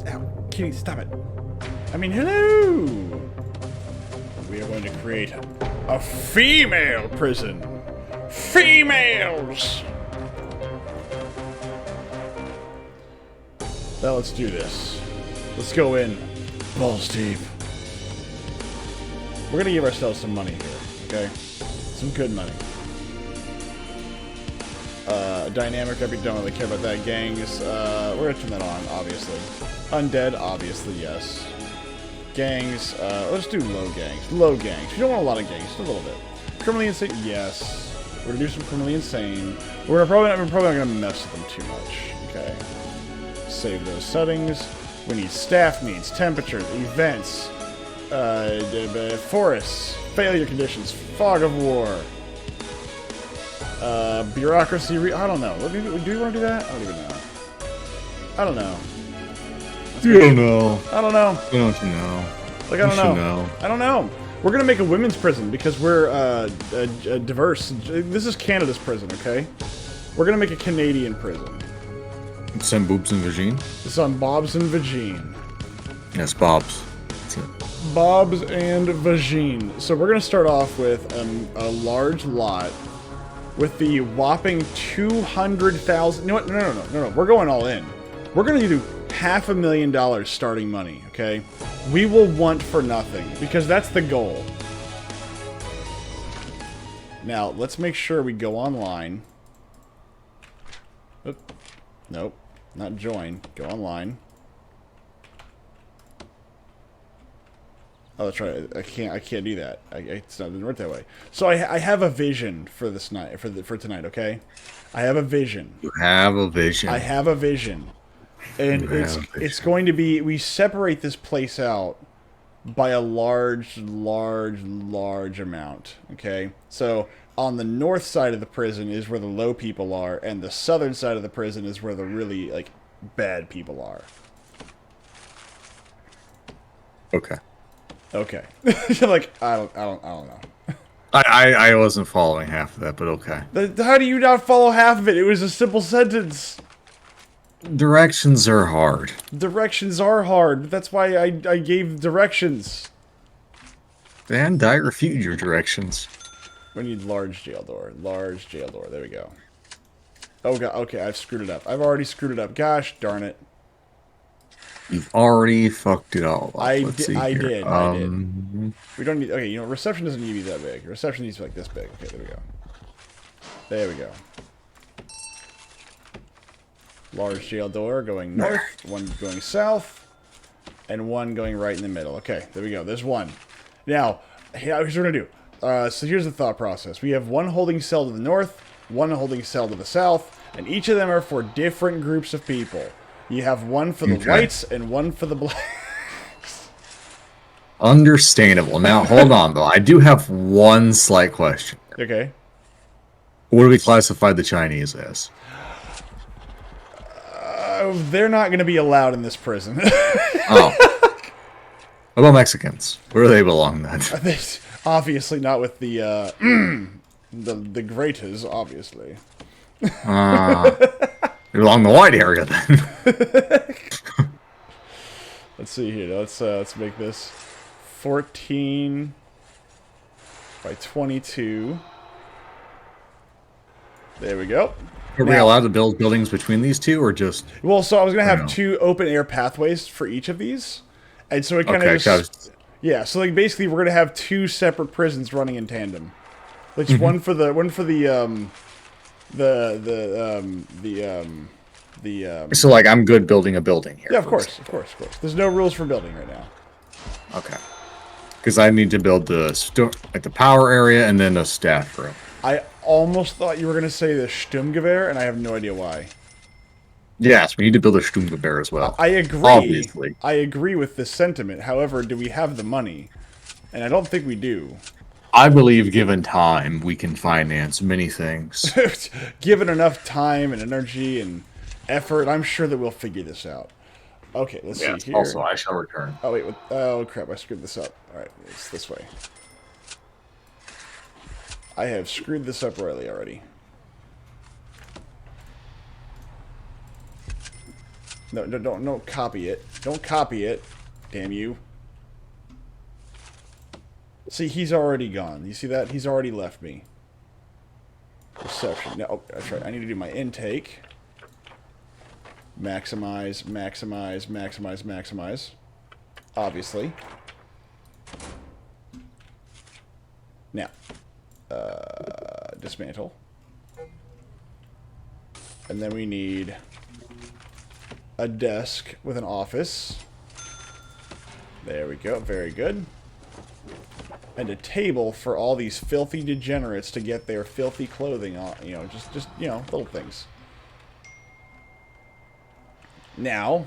Ow, kitty, stop it. I mean, hello! We are going to create a female prison. Females! Now let's do this. Let's go in balls deep. We're gonna give ourselves some money here, okay? Some good money. Dynamic, we don't really care about that. Gangs, we're gonna turn that on, obviously. Undead, obviously, yes. Gangs, let's do low gangs. Low gangs. You don't want a lot of gangs, just a little bit. Criminally insane, yes. We're gonna do some criminally insane. We're probably not gonna mess with them too much, okay? Save those settings. We need staff needs, temperatures, events, forests, failure conditions, fog of war, bureaucracy. I don't know. Do we want to do that? I don't even know. I don't know. You don't know. I don't know. Don't you know? Like, I don't know. I don't know. We're gonna make a women's prison because we're diverse. This is Canada's prison, okay? We're gonna make a Canadian prison. Send boobs and vagine? It's on Bob's and Vagine. Yes, Bob's. That's it. Bob's and Vagine. So we're gonna start off with a large lot with the whopping 200,000. No, no. We're going all in. We're gonna do $500,000 starting money. Okay, we will want for nothing because that's the goal. Now let's make sure we go online. Oop. Nope, not join. Go online. Oh, that's right. I can't do that. It's not doesn't work that way. So I have a vision for this night for tonight. Okay, I have a vision. You have a vision. I have a vision, and it's going to be we separate this place out by a large amount. Okay, so on the north side of the prison is where the low people are, and the southern side of the prison is where the really like bad people are. Okay. Okay. Like I don't know. I wasn't following half of that, but okay. How do you not follow half of it? It was a simple sentence. Directions are hard. Directions are hard. That's why I gave directions. And I refute your directions. We need large jail door. Large jail door. There we go. Oh god. Okay, I've screwed it up. I've already screwed it up. Gosh darn it. You've already fucked it all up. I Let's see did. here. I did. We don't need. Okay, you know, reception doesn't need to be that big. Reception needs to be like this big. Okay, there we go. There we go. Large jail door going north, one going south, and one going right in the middle. Okay, there we go. There's one. Now, here's what we're gonna do. So here's the thought process. We have one holding cell to the north, one holding cell to the south, and each of them are for different groups of people. You have one for the whites and one for the blacks. Understandable. Now, hold on, though. I do have one slight question. Okay. What do we classify the Chinese as? They're not going to be allowed in this prison. Oh. What about Mexicans? Where do they belong then? Obviously not with the the graters, obviously. They belong in the white area then. Let's see here. Let's make this 14 by 22. There we go. Are we allowed to build buildings between these two, or just... Well, so I was going to have two open-air pathways for each of these. And so it kind of just... Yeah, so like basically we're going to have two separate prisons running in tandem. Like one for the So like I'm good building a building here. Yeah, of course. There's no rules for building right now. Okay. Because I need to build the power area and then a staff room. I almost thought you were going to say the Sturmgewehr, and I have no idea why. Yes, we need to build a Sturmgewehr as well. I agree. Obviously. I agree with this sentiment. However, do we have the money? And I don't think we do. I believe, given time, we can finance many things. Given enough time and energy and effort, I'm sure that we'll figure this out. Okay, let's see here. Also, I shall return. Oh, wait. Oh, crap. I screwed this up. All right, it's this way. I have screwed this up royally already. No, no, don't copy it. Don't copy it. Damn you. See, he's already gone. You see that? He's already left me. Reception. No, oh, that's right. I need to do my intake. Maximize, maximize, maximize, maximize. Obviously. Now, dismantle. And then we need a desk with an office. There we go. Very good. And a table for all these filthy degenerates to get their filthy clothing on. You know, just you know, little things. Now.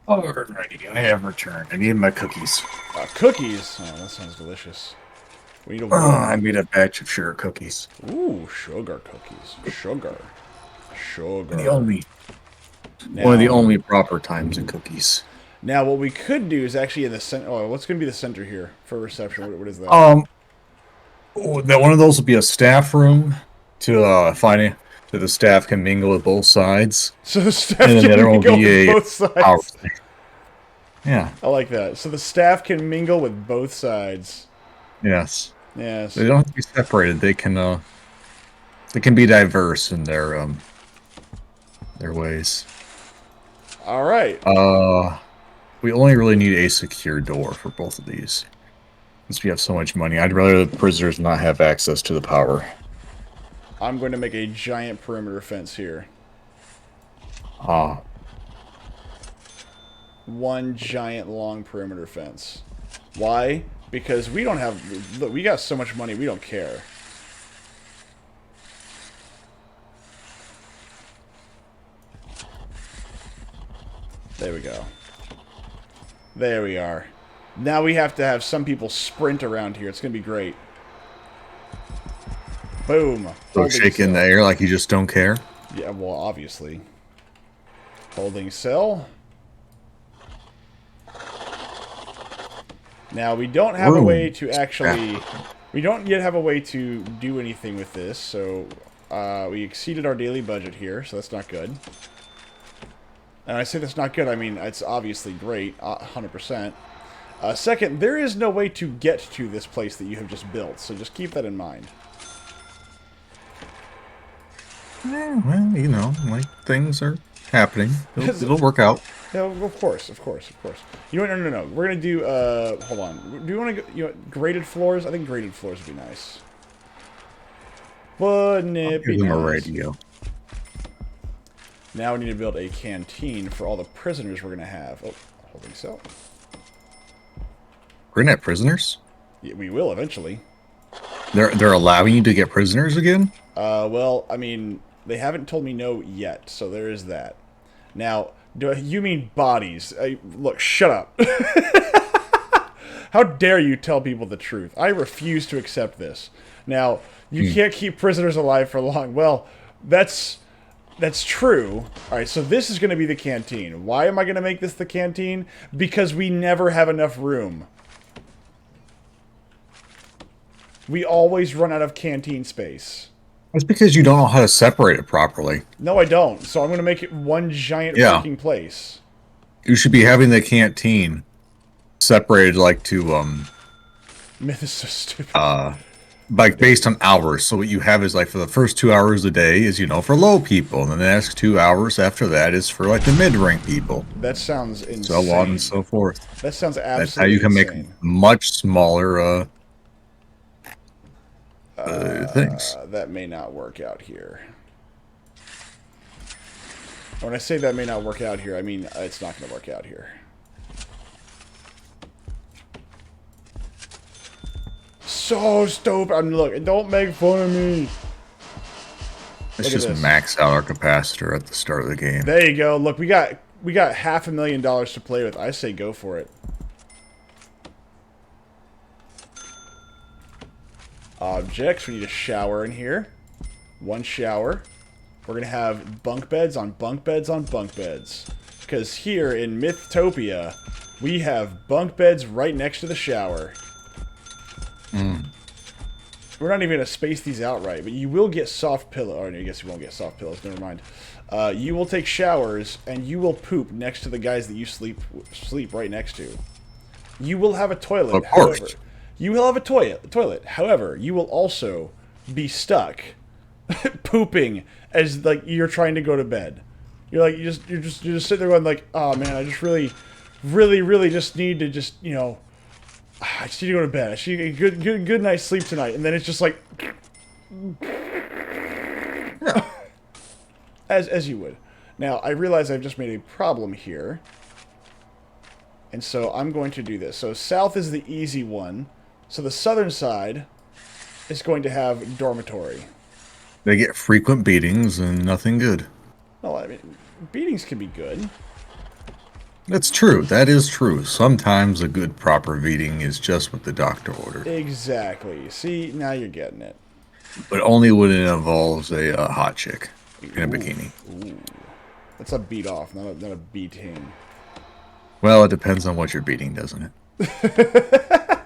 Alrighty, I have returned. I need my cookies. Cookies. Oh, that sounds delicious. We need a I made a batch of sugar cookies. Ooh, sugar cookies. Sugar. Sugar. The only Now, one of the only proper times in cookies. Now, what we could do is actually in the center. Oh, what's going to be the center here for reception? What is that? That one of those will be a staff room to so the staff can mingle with both sides. So the staff And then the can other one will mingle be with a both sides. power thing. Yeah. I like that. So the staff can mingle with both sides. Yes. Yes. They don't have to be separated. They can be diverse in their ways. All right. We only really need a secure door for both of these. Since we have so much money, I'd rather the prisoners not have access to the power. I'm going to make a giant perimeter fence here. One giant long perimeter fence. Why? Because we don't have... Look, we got so much money, we don't care. There we go. There we are. Now we have to have some people sprint around here. It's going to be great. Boom. So shake in the air like you just don't care? Yeah, well, obviously. Holding cell. Now, we don't have a way to actually... We don't yet have a way to do anything with this, so we exceeded our daily budget here, so that's not good. And I say that's not good, I mean, it's obviously great, 100%. Second, there is no way to get to this place that you have just built, so just keep that in mind. Well, you know, like, things are happening. It'll work out. Yeah, of course, of course, of course. You know what? No. We're gonna do. Hold on. Do you want to? You know, graded floors? I think graded floors would be nice. Wouldn't it be nice? Give them a radio. Now we need to build a canteen for all the prisoners we're gonna have. Oh, holding cell. We're gonna have prisoners? Yeah, we will eventually. They're allowing you to get prisoners again? Well, I mean, they haven't told me no yet, so there is that. Now. Do you mean bodies? Look, shut up. How dare you tell people the truth? I refuse to accept this. Now, you can't keep prisoners alive for long. Well, that's true. All right, so this is going to be the canteen. Why am I going to make this the canteen? Because we never have enough room. We always run out of canteen space. That's because you don't know how to separate it properly. No, I don't. So I'm going to make it one giant freaking place. You should be having the canteen separated like to Myth is so stupid. like based on hours. So what you have is like for the first 2 hours a day is, you know, for low people, and then the next 2 hours after that is for like the mid-rank people. That sounds insane. So on and so forth. That sounds absolutely That's how you can insane. make much smaller things. That may not work out here. When I say that may not work out here, I mean it's not going to work out here. So stupid. Look, don't make fun of me. Let's just max out our capacitor at the start of the game. There you go. Look, we got $500,000 to play with. I say go for it. Objects. We need a shower in here. One shower. We're going to have bunk beds on bunk beds on bunk beds. Because here in Mythopia, we have bunk beds right next to the shower. We're not even going to space these out right, but you will get soft pillows. Oh, no, I guess you won't get soft pillows. Never mind. You will take showers, and you will poop next to the guys that you sleep right next to. You will have a toilet. Of course. However, you will have a toilet. However, you will also be stuck pooping as like you're trying to go to bed. You're just sitting there going like, oh man, I just really just need to just, you know, I just need to go to bed. I should get a good night's sleep tonight. And then it's just like, as you would. Now I realize I've just made a problem here, and so I'm going to do this. So south is the easy one. So the southern side is going to have dormitory. They get frequent beatings and nothing good. Well, I mean, beatings can be good. That's true. That is true. Sometimes a good proper beating is just what the doctor ordered. Exactly. See, now you're getting it. But only when it involves a hot chick in a bikini. Ooh. That's a beat off, not a beating. Well, it depends on what you're beating, doesn't it?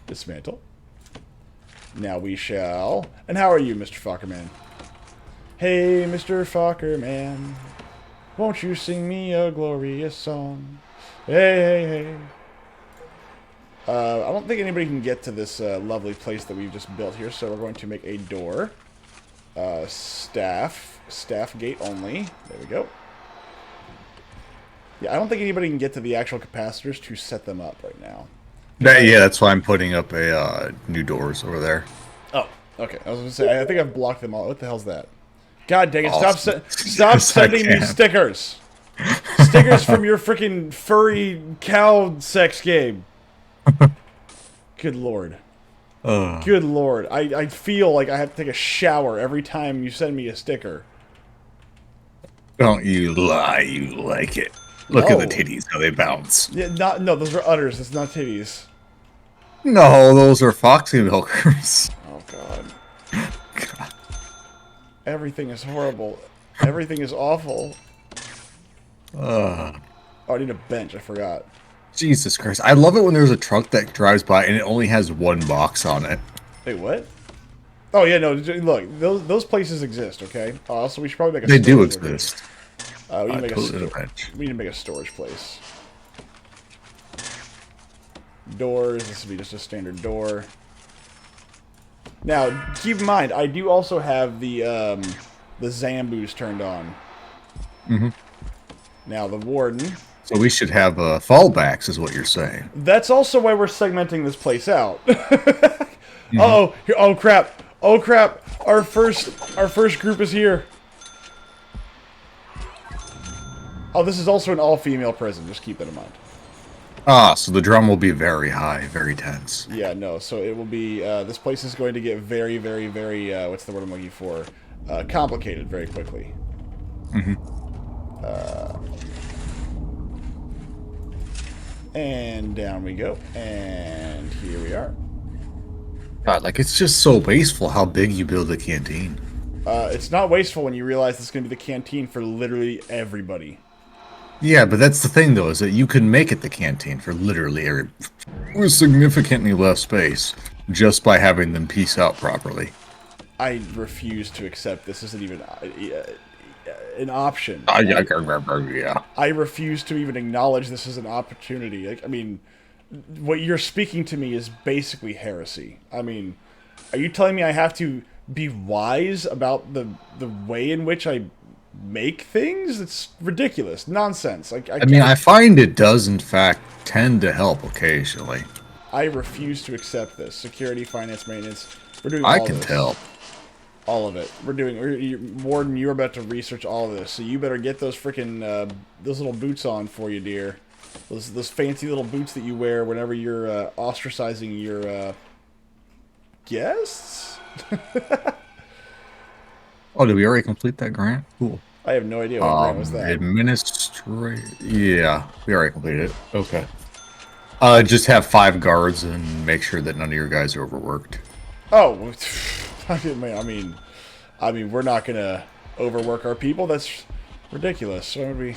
Dismantle. Now we shall. And how are you, Mr. Fockerman? Hey, Mr. Fockerman, won't you sing me a glorious song? Hey. I don't think anybody can get to this lovely place that we've just built here, so we're going to make a door. Staff gate only. There we go. Yeah, I don't think anybody can get to the actual capacitors to set them up right now. Yeah, that's why I'm putting up a new doors over there. Oh, okay. I was going to say, I think I've blocked them all. What the hell's that? God dang it, Awesome. stop sending me stickers. Stickers from your freaking furry cow sex game. Good lord. Good lord. I feel like I have to take a shower every time you send me a sticker. Don't you lie, you like it. Look at the No. titties, how they bounce. Yeah, no, those are udders. It's not titties. No, those are foxy milkers. Oh god. Everything is horrible. Everything is awful. Oh, I need a bench. I forgot. Jesus Christ. I love it when there's a truck that drives by and it only has one box on it. Wait, what? Oh, yeah, no, look, those places exist, okay? Also, we should probably make a They do storage exist. location. We need to make Totally bench. we need to make a storage place. Doors, this would be just a standard door. Now, keep in mind, I do also have the Zambus turned on. Mm-hmm. Now, the Warden. So we should have fallbacks, is what you're saying. That's also why we're segmenting this place out. Uh-oh. Oh, crap. Oh, crap. Our first group is here. Oh, this is also an all-female prison. Just keep that in mind. Ah, so the drum will be very high, very tense. Yeah, no. So it will be... this place is going to get very, very, very... what's the word I'm looking for? Complicated very quickly. Mm-hmm. And down we go. And here we are. God, like, it's just so wasteful how big you build a canteen. It's not wasteful when you realize this is going to be the canteen for literally everybody. Yeah, but that's the thing, though, is that you can make it the canteen for literally every... with significantly less space, just by having them piece out properly. I refuse to accept this isn't even an option. Yeah. I refuse to even acknowledge this as an opportunity. Like, I mean, what you're speaking to me is basically heresy. I mean, are you telling me I have to be wise about the way in which I make things? It's ridiculous. Nonsense. I mean, I find it does, in fact, tend to help occasionally. I refuse to accept this. Security, finance, maintenance. We're doing I all can this. tell. All of it. Warden, you're about to research all of this, so you better get those freaking those little boots on for you, dear. Those fancy little boots that you wear whenever you're ostracizing your guests. Oh, did we already complete that grant? Cool. I have no idea what grant was that. Yeah, we already completed it. Okay. Just have 5 guards and make sure that none of your guys are overworked. Oh, I mean, we're not gonna overwork our people. That's ridiculous. Why would we?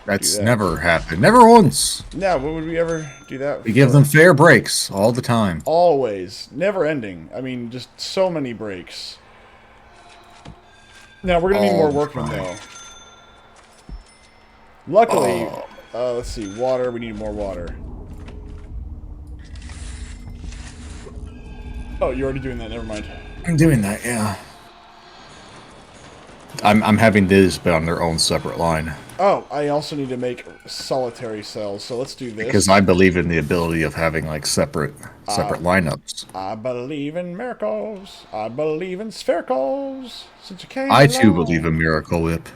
That's never happened. Never once. No, what would we ever do that? We give them fair breaks all the time. Always, never ending. I mean, just so many breaks. Now, we're going to need more workmen, Alright. though. Luckily, let's see, water, we need more water. Oh, you're already doing that, never mind. I'm doing that, yeah. I'm having this, but on their own separate line. Oh, I also need to make solitary cells, so let's do this. Because I believe in the ability of having, like, separate lineups. I believe in miracles. I believe in sphericals. Since you came I, too, along. believe in Miracle Whip.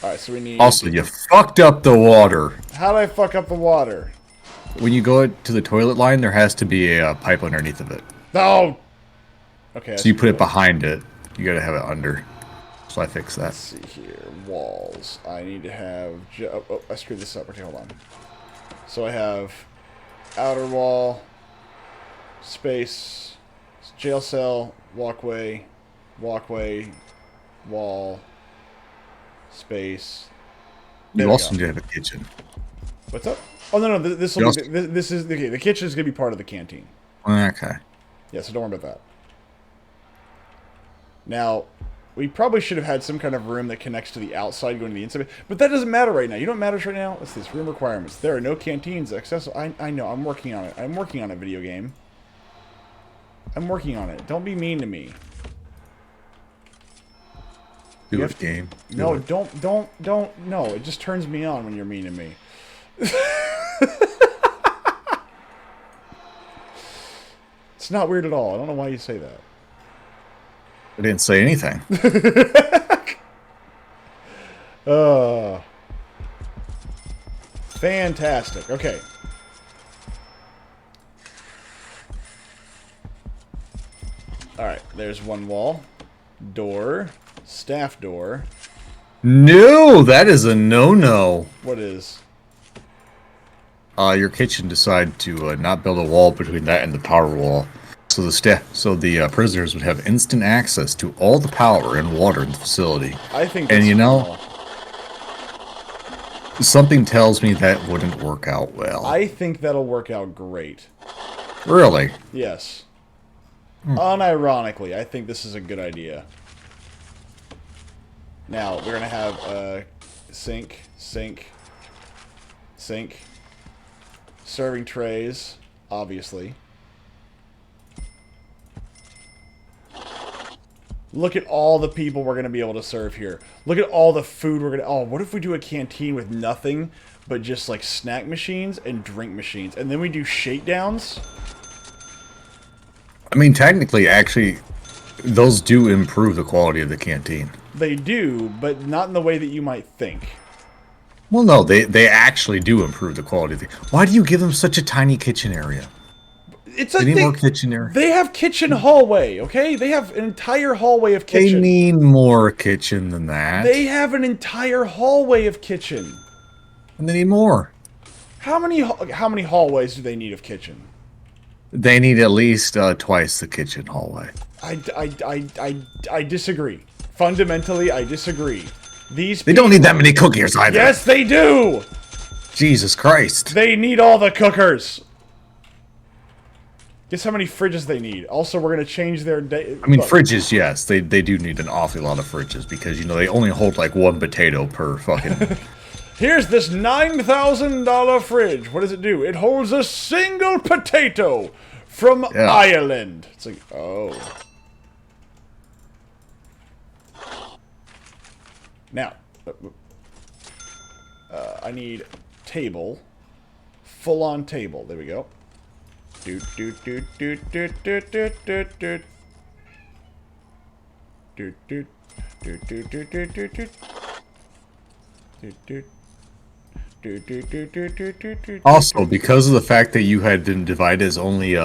Alright, so we need... Also, you fucked up the water. How did I fuck up the water? When you go to the toilet line, there has to be a pipe underneath of it. No! Okay. So you put it behind it. You gotta have it under. So I fixed that. Let's see here. Walls. I need to have... Oh, I screwed this up. Okay, hold on. So I have outer wall, space, jail cell, walkway, wall, space. There You we also go. need to have a kitchen. What's up? Oh, no, this will You be... also- This is... Okay, the kitchen is going to be part of the canteen. Okay. Yeah, so don't worry about that. Now, we probably should have had some kind of room that connects to the outside going to the inside. But that doesn't matter right now. You know what matters right now? It's this room requirements. There are no canteens accessible. I know. I'm working on it. I'm working on a video game. I'm working on it. Don't be mean to me. Do You it, have to- game. Do No, it. don't. No, it just turns me on when you're mean to me. It's not weird at all. I don't know why you say that. I didn't say anything. Fantastic. Okay. Alright, there's one wall. Door. Staff door. No, that is a no-no. What is? Your kitchen decided to not build a wall between that and the power wall. So the prisoners would have instant access to all the power and water in the facility. I think And that's you know, small. something tells me that wouldn't work out well. I think that'll work out great. Really? Yes. Unironically, I think this is a good idea. Now, we're going to have sink, serving trays, obviously. Look at all the people we're going to be able to serve here. Look at all the food we're going to... Oh, what if we do a canteen with nothing but just, like, snack machines and drink machines? And then we do shakedowns? I mean, technically, actually, those do improve the quality of the canteen. They do, but not in the way that you might think. Well, no, they actually do improve the quality of the... Why do you give them such a tiny kitchen area? It's a They need thing. more kitchen area. They have kitchen hallway, okay? They have an entire hallway of They kitchen. need more kitchen than that. They have an entire hallway of kitchen. And they need more. How many hallways do they need of kitchen? They need at least twice the kitchen hallway. I disagree. Fundamentally, I disagree. They don't need that many cookers either. Yes, they do. Jesus Christ. They need all the cookers. Guess how many fridges they need. Also, we're gonna change their day. I mean, fridges, yes. They do need an awful lot of fridges because, you know, they only hold like one potato per fucking... Here's this $9,000 fridge. What does it do? It holds a single potato from Ireland. It's like, oh. Now, I need table. Full-on table. There we go. Doot, doot, doot, doot, doot, doot, doot, doot, doot. Doot, doot, doot, doot, doot, doot, doot, doot. Doot, doot. Also, because of the fact that you had them divided as only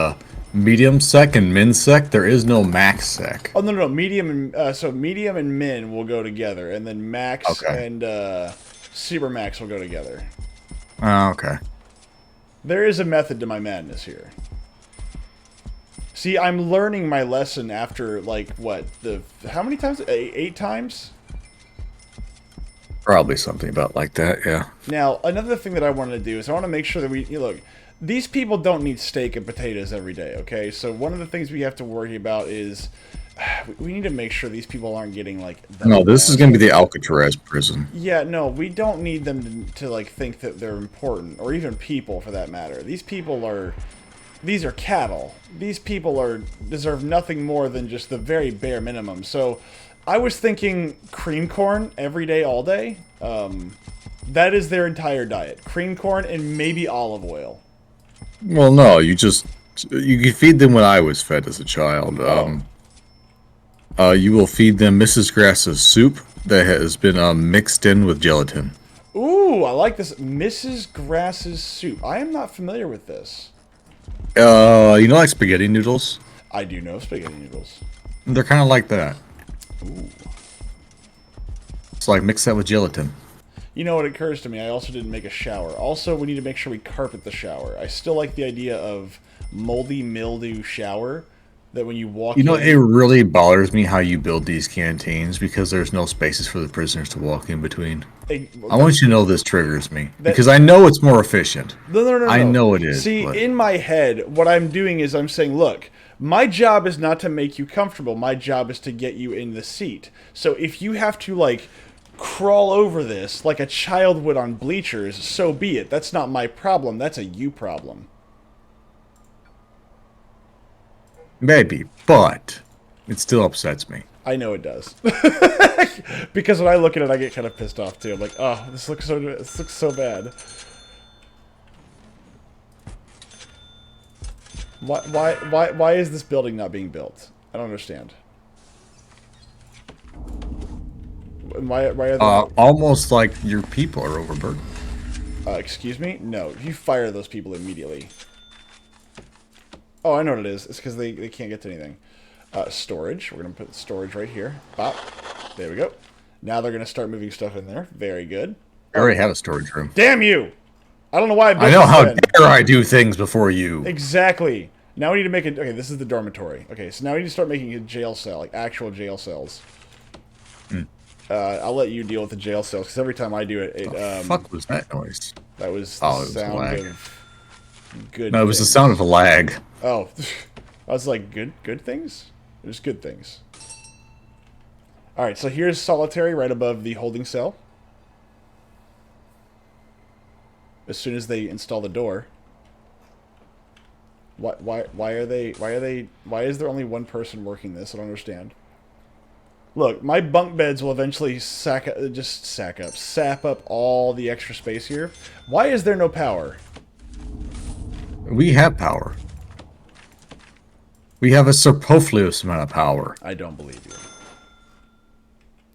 medium sec and min sec, there is no max sec. Oh no, medium and so medium and min will go together, and then max and super max will go together. Oh, okay. There is a method to my madness here. See, I'm learning my lesson after like what how many times? 8 times. Probably something about like that, yeah. Now, another thing that I wanted to do is I want to make sure that look, these people don't need steak and potatoes every day, okay? So one of the things we have to worry about is we need to make sure these people aren't getting like. No, this is going to be the Alcatraz prison. Yeah, no, we don't need them to like think that they're important, or even people for that matter. These are cattle. These people deserve nothing more than just the very bare minimum. So, I was thinking cream corn every day, all day. That is their entire diet: cream corn and maybe olive oil. Well, no, you can feed them what I was fed as a child. You will feed them Mrs. Grass's soup that has been mixed in with gelatin. Ooh, I like this. Mrs. Grass's soup. I am not familiar with this. You know, like spaghetti noodles? I do know spaghetti noodles. They're kind of like that. Ooh. It's like mix that with gelatin. You know what occurs to me? I also didn't make a shower. Also, we need to make sure we carpet the shower. I still like the idea of moldy mildew shower that when you walk You know, in... it really bothers me how you build these canteens because there's no spaces for the prisoners to walk in between. I want you to know this triggers me because I know it's more efficient. No. I know it is. See, in my head, what I'm doing is I'm saying, look, my job is not to make you comfortable. My job is to get you in the seat. So if you have to, like, crawl over this like a child would on bleachers, so be it. That's not my problem. That's a you problem. Maybe, but it still upsets me. I know it does. Because when I look at it, I get kind of pissed off too. I'm like, oh, this looks so bad. Why is this building not being built? I don't understand. Why are they... Almost like your people are overburdened. Excuse me? No, you fire those people immediately. Oh, I know what it is. It's because they can't get to anything. Storage. We're going to put storage right here. Bop. There we go. Now they're going to start moving stuff in there. Very good. I already have a storage room. Damn you! I don't know why I know how dare I do things before you. Exactly. Now we need to make it... Okay, this is the dormitory. Okay, so now we need to start making a jail cell, like actual jail cells. I'll let you deal with the jail cells, because every time I do it... The fuck was that noise? That was the sound of good No, it was the sound of a lag. Oh. I was like, good things? There's good things. Alright, so here's solitary right above the holding cell. As soon as they install the door. Why is there only one person working this? I don't understand. Look, my bunk beds will eventually sap up all the extra space here. Why is there no power? We have power. We have a superfluous amount of power. I don't believe you.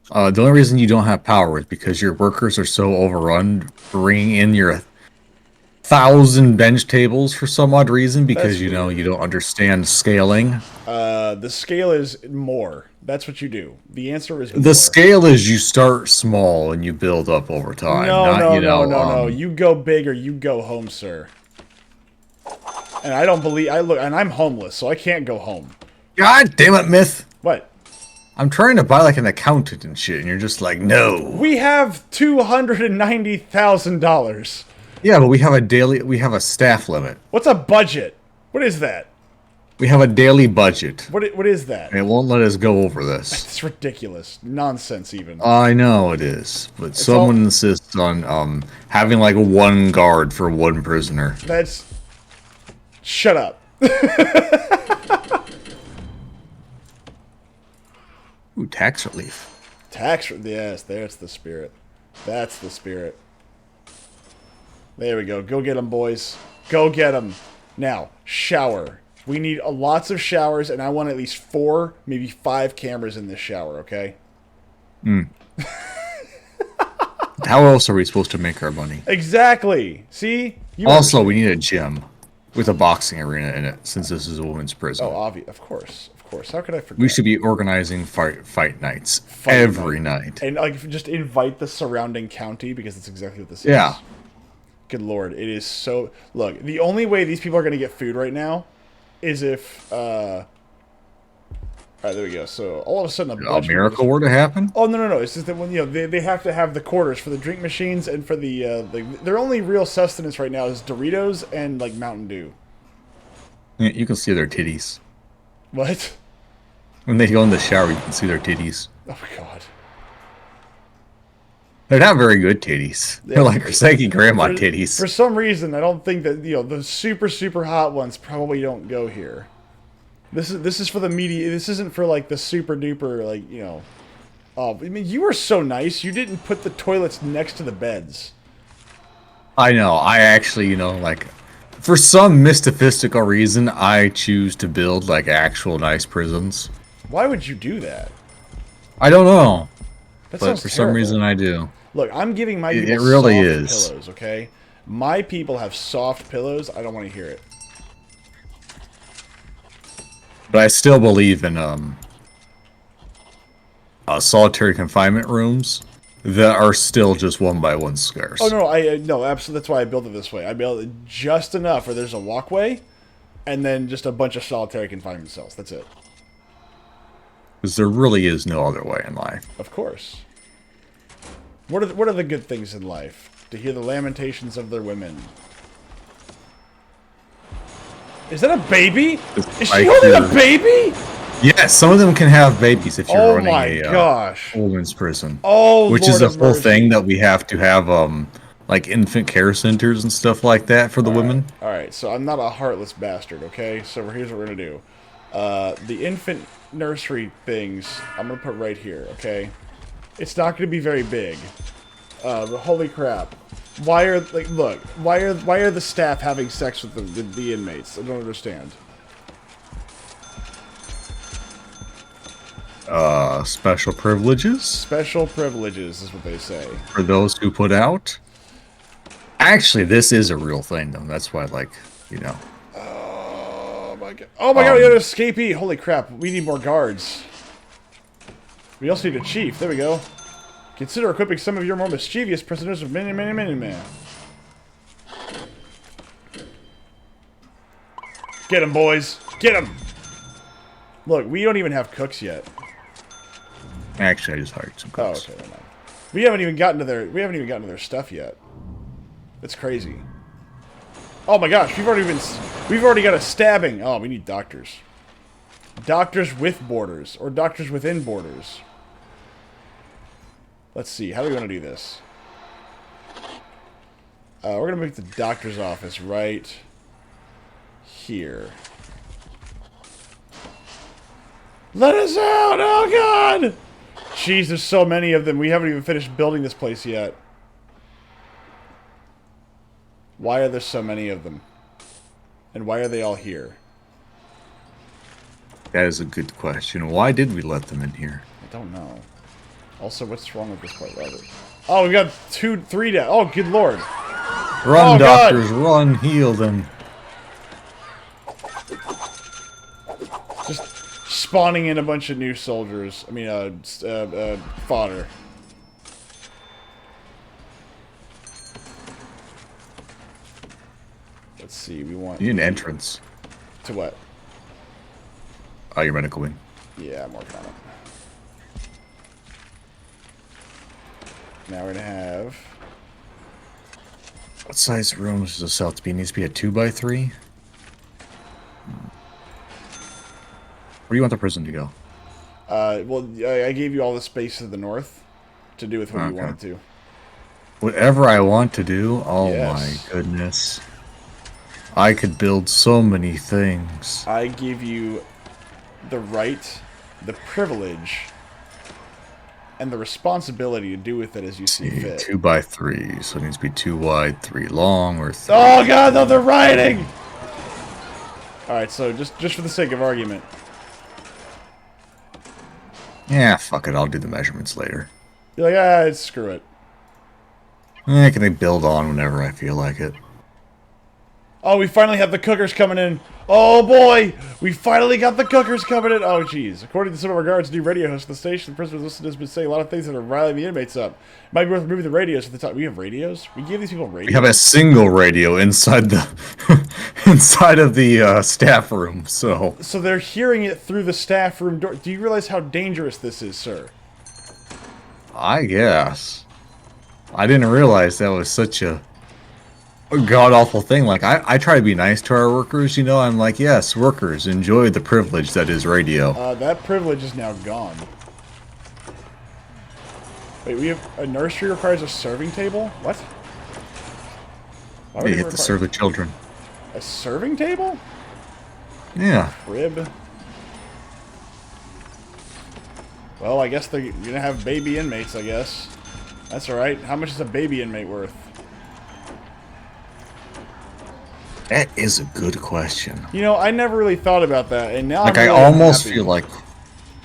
The only reason you don't have power is because your workers are so overrun, bringing in your 1,000 bench tables for some odd reason because you know you don't understand scaling. The scale is more. That's what you do. The answer is more. The scale is you start small and you build up over time. No. You go big or you go home, sir. And I don't believe and I'm homeless, so I can't go home. God damn it, Myth. What? I'm trying to buy like an accountant and shit, and you're just like, no. We have $290,000. Yeah, but we have a staff limit. What's a budget? What is that? We have a daily budget. What is that? And it won't let us go over this. It's ridiculous. Nonsense, even. I know it is, but someone insists on having like one guard for one prisoner. That's... Shut up. Ooh, tax relief. Yes, there's the spirit. That's the spirit. There we go. Go get them, boys. Go get them. Now, shower. We need lots of showers, and I want at least 4, maybe 5 cameras in this shower, okay? How else are we supposed to make our money? Exactly. See? Also, we need a gym with a boxing arena in it, since this is a women's prison. Oh, obvious. Of course. Of course. How could I forget? We should be organizing fight nights every night. And like just invite the surrounding county, because that's exactly what this is. Yeah. Good lord. It is so... Look, the only way these people are going to get food right now is if... Alright, there we go. So, all of a sudden... A miracle were to happen? Oh, no. It's just that when, they have to have the quarters for the drink machines and for the... their only real sustenance right now is Doritos and, like, Mountain Dew. Yeah, you can see their titties. What? When they go in the shower, you can see their titties. Oh my god. They're not very good titties. Yeah, They're like her psyche grandma For titties. some reason, I don't think that the super hot ones probably don't go here. This is for the media. This isn't for like the super duper like. Oh, I mean, you were so nice. You didn't put the toilets next to the beds. I know. I actually, like, for some mystifistical reason, I choose to build like actual nice prisons. Why would you do that? I don't know, That but sounds for terrible. some reason I do. Look, I'm giving my It people really soft is. pillows, okay? My people have soft pillows. I don't want to hear it. But I still believe in solitary confinement rooms that are still just 1x1 squares. Oh no, no, absolutely. That's why I built it this way. I built it just enough where there's a walkway, and then just a bunch of solitary confinement cells. That's it. Because there really is no other way in life. Of course. What are the good things in life? To hear the lamentations of their women. Is that a baby? Is she holding a baby? Yes, some of them can have babies if you're Oh running my a gosh. women's prison. Oh, which Lord is a of whole mercy. thing that we have to have like infant care centers and stuff like that for the women. Alright, so I'm not a heartless bastard, okay? So here's what we're gonna do. The infant nursery things, I'm gonna put right here, okay? It's not gonna be very big. But holy crap. Why are, like, look, why are the staff having sex with the inmates? I don't understand. Special privileges Special privileges is what they say. for those who put out. Actually, this is a real thing, though. That's why, like, Oh my god. Oh my god, we got an escapee! Holy crap, we need more guards. We also need a chief. There we go. Consider equipping some of your more mischievous prisoners with many man. Get him, boys! Get him! Look, we don't even have cooks yet. Actually, I just hired some Oh, cooks. okay, never mind. We haven't even gotten to their stuff yet. That's crazy. Oh my gosh, we've already got a stabbing. Oh, we need doctors. Doctors with borders or doctors within borders. Let's see. How do we want to do this? We're gonna make the doctor's office right here. Let us out! Oh god! Jeez, there's so many of them. We haven't even finished building this place yet. Why are there so many of them? And why are they all here? That is a good question. Why did we let them in here? I don't know. Also, what's wrong with this part, Robert? Oh, we got 3 down. Oh, good lord. Run, Oh, God. doctors, run, heal them. Just spawning in a bunch of new soldiers. I mean, fodder. Let's see, we want... You need an entrance. To what? Oh, your medical wing. Yeah, I'm working on it. Now we're gonna have... What size rooms does the south be? It needs to be a 2x3? Where do you want the prison to go? Well, I gave you all the space to the north to do with what you Okay. wanted to. Whatever I want to do? Oh Yes. my goodness. I could build so many things. I give you the right, the privilege, and the responsibility to do with it as you see fit. 2x3, so it needs to be 2 wide, 3 long, or 3. Oh god, no, they're rioting! Alright, so just for the sake of argument. Yeah, fuck it, I'll do the measurements later. You're like, screw it. Can I build on whenever I feel like it? Oh, we finally have the cookers coming in. Oh boy! We finally got the cookers coming in! Oh jeez. According to some of our guards, new radio host at the station, the prisoner's listened has been saying a lot of things that are riling the inmates up. Might be worth moving the radios at the top. We have radios? We give these people radios? We have a single radio inside the inside of the staff room, so So they're hearing it through the staff room door. Do you realize how dangerous this is, sir? I guess. I didn't realize that was such a god awful thing. Like I try to be nice to our workers. You know, I'm like, yes, workers, enjoy the privilege that is radio. That privilege is now gone. Wait, we have a nursery requires a serving table? What? Why would You it have to serve the children. a serving table? Yeah. Crib. Well, I guess they're gonna have baby inmates, I guess. That's alright. How much is a baby inmate worth? That is a good question. You know, I never really thought about that, and now Like, I'm I really almost unhappy. feel like...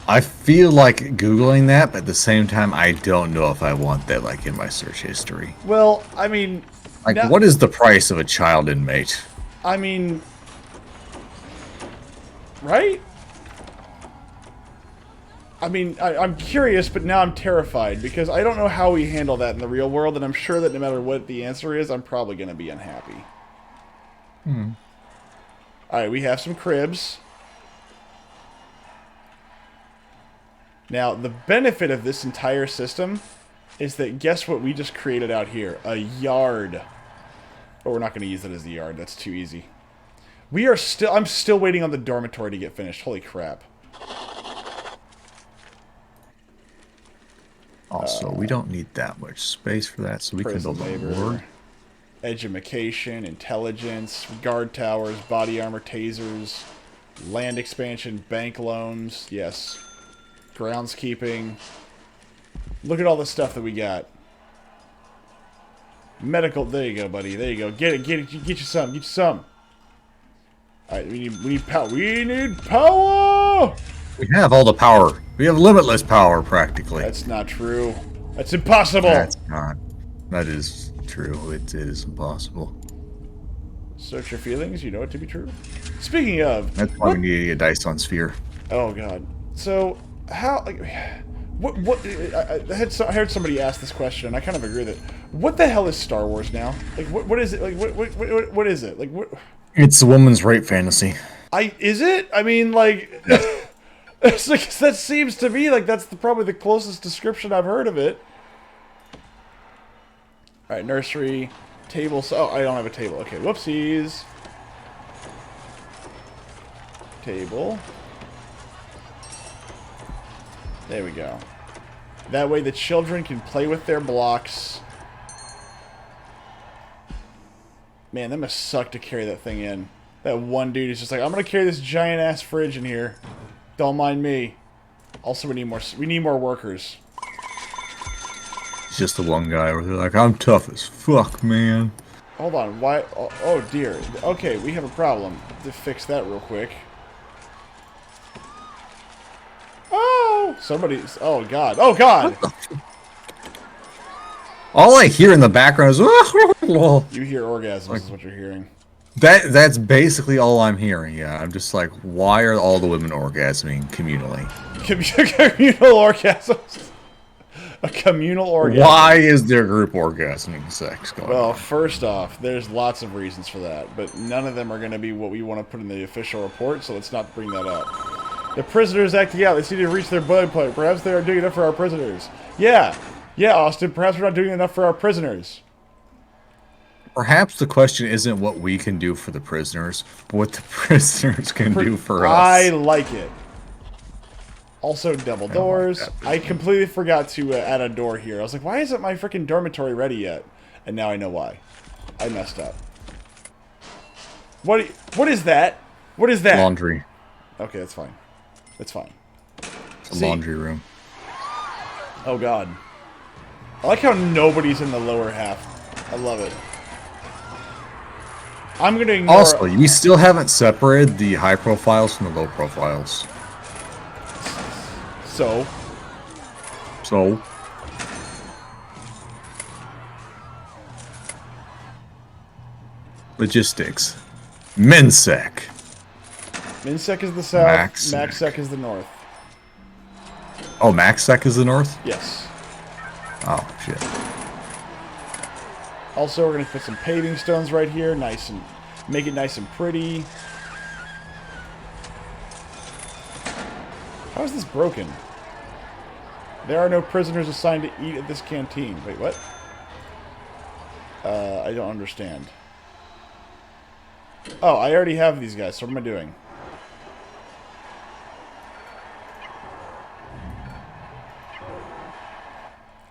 I feel like Googling that, but at the same time, I don't know if I want that, like, in my search history. Well, I mean... Like, now- what is the price of a child inmate? I mean... Right? I mean, I'm curious, but now I'm terrified, because I don't know how we handle that in the real world, and I'm sure that no matter what the answer is, I'm probably going to be unhappy. Alright, we have some cribs. Now, the benefit of this entire system is that guess what we just created out here? A yard. But we're not going to use it as a yard. That's too easy. I'm still waiting on the dormitory to get finished. Holy crap. Also, we don't need that much space for that, so we can Prison build a labor, ward. education, intelligence, guard towers, body armor, tasers, land expansion, bank loans. Yes. Groundskeeping. Look at all the stuff that we got. Medical. There you go, buddy. There you go. Get it. Get you some. Get you some. All right. We need power. We need power. We have all the power. We have limitless power, practically. That's not true. That's impossible. That's not. That is true. It is impossible. Search your feelings. You know it to be true. Speaking of, That's why we need to get dice on sphere. oh god. So how? Like, what? I heard somebody ask this question, and I kind of agree with it. What the hell is Star Wars now? Like, what is it? Like, what is it? Like, what? It's a woman's rape fantasy. Is it? I mean, like, it's like that seems to me like that's probably the closest description I've heard of it. All right, nursery, table. Oh, I don't have a table. Okay, whoopsies. Table. There we go. That way the children can play with their blocks. Man, that must suck to carry that thing in. That one dude is just like, I'm gonna carry this giant ass fridge in here. Don't mind me. Also, we need more workers. It's just the one guy where they're like, I'm tough as fuck, man. Hold on, why? Oh dear. Okay, we have a problem. To fix that real quick. Oh, somebody's. Oh god. Oh god. All I hear in the background is, You hear orgasms is what you're hearing. that's basically all I'm hearing. Yeah, I'm just like, why are all the women orgasming communally? Communal orgasms. A communal orgasm. Why is their group orgasming sex going Well, on? first off, there's lots of reasons for that, but none of them are going to be what we want to put in the official report, so let's not bring that up. The prisoners acting out. They seem to have reached their blood point. Perhaps they are doing enough for our prisoners. Yeah, Austin, perhaps we're not doing enough for our prisoners. Perhaps the question isn't what we can do for the prisoners, but what the prisoners can do for I us. like it. Also, double doors. I completely forgot to add a door here. I was like, why isn't my freaking dormitory ready yet? And now I know why. I messed up. What is that? What is that? Laundry. Okay, that's fine. That's fine. It's a laundry room. Oh god. I like how nobody's in the lower half. I love it. I'm gonna ignore... Also, we still haven't separated the high profiles from the low profiles. So, So, logistics. Minsec. Minsec is the south, Maxsec. Maxsec is the north. Oh, MaxSec is the north? Yes. Oh, shit. Also, we're gonna put some paving stones right here, nice and make it nice and pretty. How is this broken? There are no prisoners assigned to eat at this canteen. Wait, what? I don't understand. Oh, I already have these guys, so what am I doing?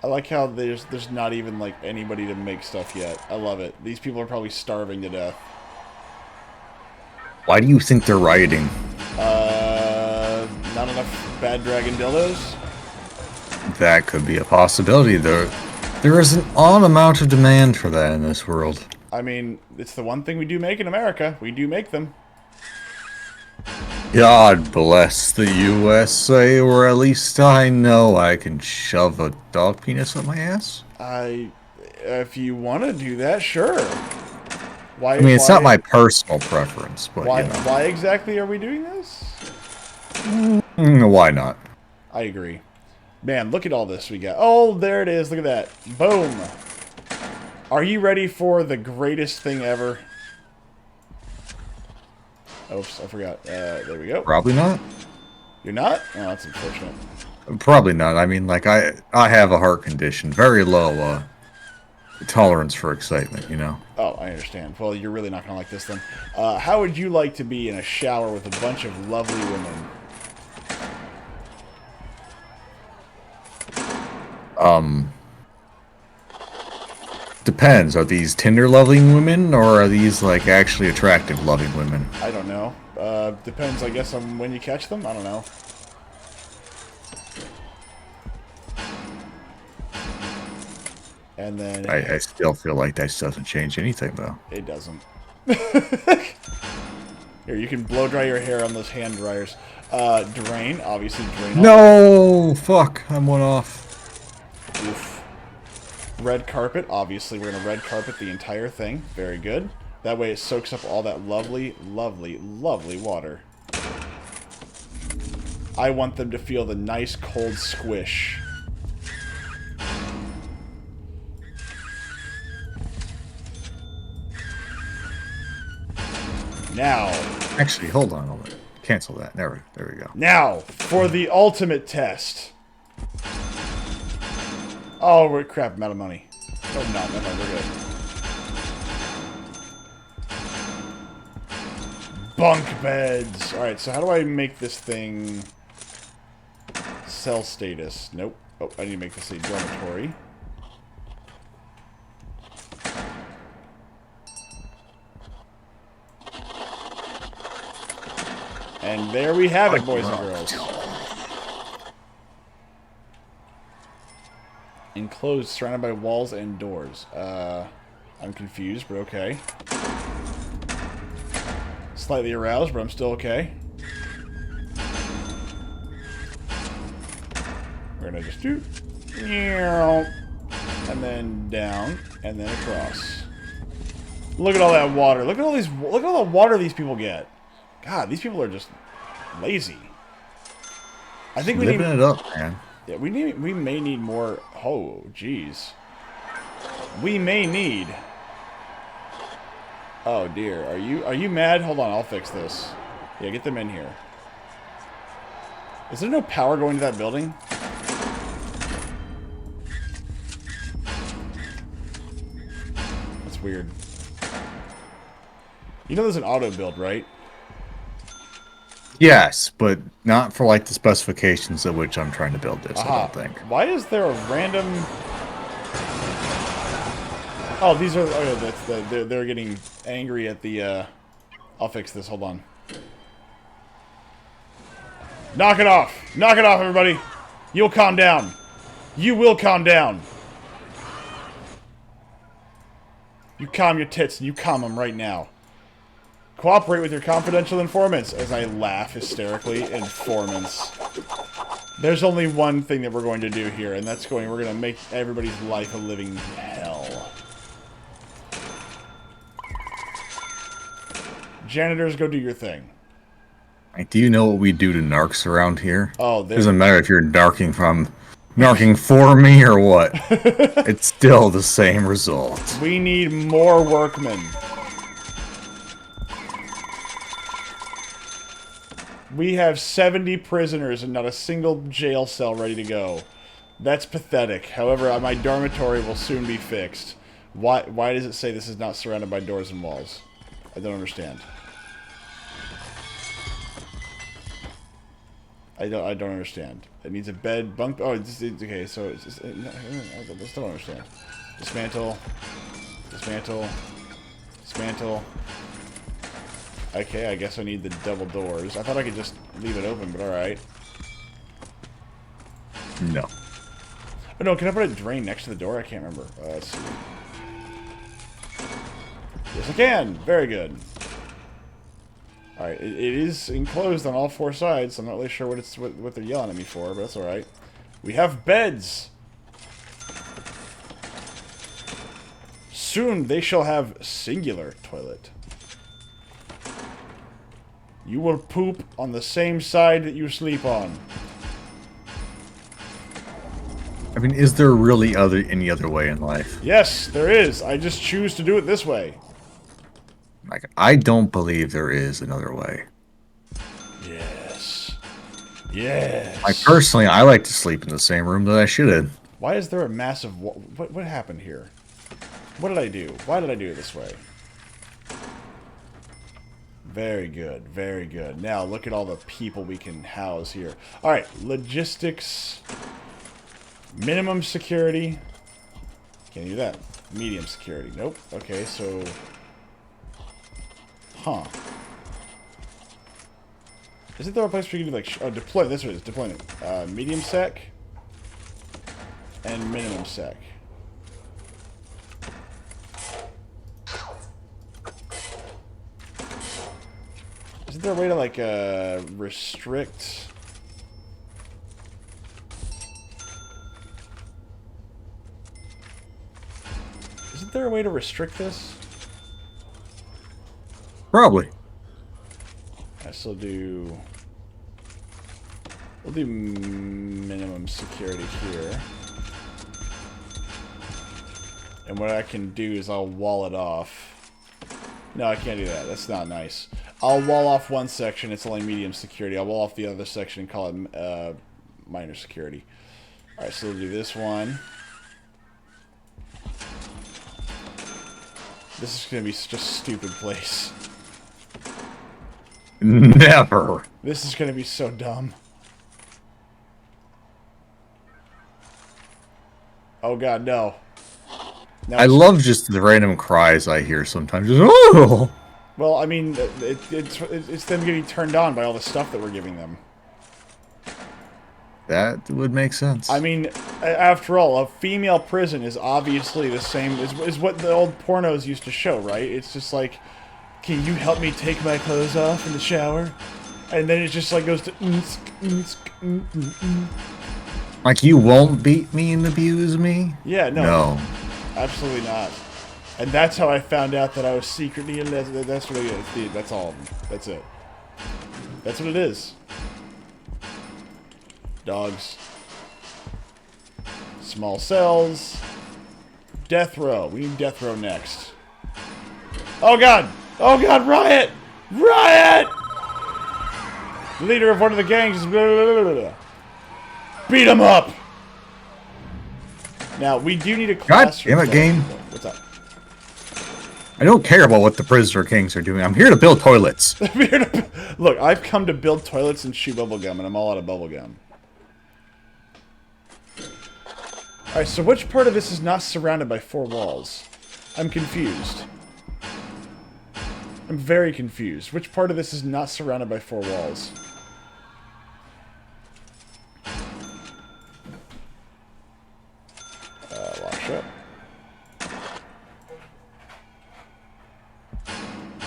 I like how there's not even, like, anybody to make stuff yet. I love it. These people are probably starving to death. Why do you think they're rioting? Not enough bad dragon dildos? That could be a possibility. There is an odd amount of demand for that in this world. I mean, it's the one thing we do make in America. We do make them. God bless the USA, or at least I know I can shove a dog penis up my ass. If you want to do that, sure. Why? I mean, it's not my personal preference, but why? you know. Why exactly are we doing this? Why not? I agree. Man, look at all this we got. Oh, there it is. Look at that. Boom. Are you ready for the greatest thing ever? Oops, I forgot. There we go. Probably not. You're not? Oh, that's unfortunate. Probably not. I mean, like, I have a heart condition. Very low tolerance for excitement, you know? Oh, I understand. Well, you're really not going to like this then. How would you like to be in a shower with a bunch of lovely women? Depends. Are these Tinder loving women, or are these, like, actually attractive loving women? I don't know. Depends, I guess, on when you catch them. I don't know. And then... I still feel like that doesn't change anything, though. It doesn't. Here, you can blow dry your hair on those hand dryers. Drain, obviously drain. No! Fuck, I'm one off. Oof. Red carpet, obviously we're going to red carpet the entire thing. Very good. That way it soaks up all that lovely, lovely, lovely water. I want them to feel the nice cold squish. Now. Actually, hold on a minute. Cancel that. There we go. Now, for the ultimate test. Oh, we're crap. I'm out of money. Oh, no, never mind. We're good. Bunk beds. Alright, so how do I make this thing... Cell status? Nope. Oh, I need to make this a dormitory. And there we have it, boys and girls. Enclosed, surrounded by walls and doors. I'm confused, but okay. Slightly aroused, but I'm still okay. We're gonna just do... And then down, and then across. Look at all that water. Look at all these... Look at all the water these people get. God, these people are just lazy. I think we need... Living it up, man. Yeah, we may need more... Oh, jeez. We may need... Oh, dear. Are you mad? Hold on, I'll fix this. Yeah, get them in here. Is there no power going to that building? That's weird. You know there's an auto build, right? Yes, but not for, like, the specifications at which I'm trying to build this, I don't think. Why is there a random... Oh, these are... Oh, yeah, that's they're getting angry at the... I'll fix this, hold on. Knock it off! Knock it off, everybody! You'll calm down. You will calm down. You calm your tits, and you calm them right now. Cooperate with your confidential informants, as I laugh hysterically. Informants. There's only one thing that we're going to do here, and that's we're going to make everybody's life a living hell. Janitors, go do your thing. Like, do you know what we do to narcs around here? Oh, doesn't matter if you're narking for me or what. It's still the same result. We need more workmen. We have 70 prisoners and not a single jail cell ready to go. That's pathetic. However, my dormitory will soon be fixed. Why does it say this is not surrounded by doors and walls? I don't understand. I don't understand. It needs a bed, bunk. Oh, it's okay. So it's just, no, I still don't understand. Dismantle. Dismantle. Dismantle. Okay, I guess I need the double doors. I thought I could just leave it open, but alright. No. Oh no, can I put a drain next to the door? I can't remember. Let's see. Yes, I can! Very good. Alright, it is enclosed on all four sides, so I'm not really sure what they're yelling at me for, but that's alright. We have beds! Soon they shall have singular toilet. You will poop on the same side that you sleep on. I mean, is there really any other way in life? Yes, there is. I just choose to do it this way. Like, I don't believe there is another way. Yes. Yes. Like, personally, I like to sleep in the same room that I should in. Why is there a massive... What happened here? What did I do? Why did I do it this way? Very good. Very good. Now, look at all the people we can house here. Alright, logistics... Minimum security. Can't do that. Medium security. Nope. Okay, so... Huh. Isn't there a place where you can do, like... Oh, deploy. This is deployment. Medium sec. And minimum sec. Isn't there a way to, like, restrict... Isn't there a way to restrict this? Probably. I still do... We'll do minimum security here. And what I can do is I'll wall it off. No, I can't do that. That's not nice. I'll wall off one section. It's only medium security. I'll wall off the other section and call it minor security. Alright, so we'll do this one. This is going to be such a stupid place. Never. This is going to be so dumb. Oh god, no. Now I love just the random cries I hear sometimes. Just, oh! Well, I mean, it's them getting turned on by all the stuff that we're giving them. That would make sense. I mean, after all, a female prison is obviously the same is what the old pornos used to show, right? It's just like, can you help me take my clothes off in the shower? And then it just like goes to Like, you won't beat me and abuse me? Yeah, no. No. Absolutely not. And that's how I found out that I was secretly in that's really it. That's all. That's it. That's what it is. Dogs. Small cells. Death row. We need death row next. Oh god! Oh god, riot! Riot! Leader of one of the gangs. Blah, blah, blah, blah. Beat him up! Now, we do need a classroom. God damn it, game. What's up? I don't care about what the prisoner kings are doing. I'm here to build toilets. Look, I've come to build toilets and chew bubblegum, and I'm all out of bubblegum. Alright, so which part of this is not surrounded by four walls? I'm confused. I'm very confused. Which part of this is not surrounded by four walls? Lock shut.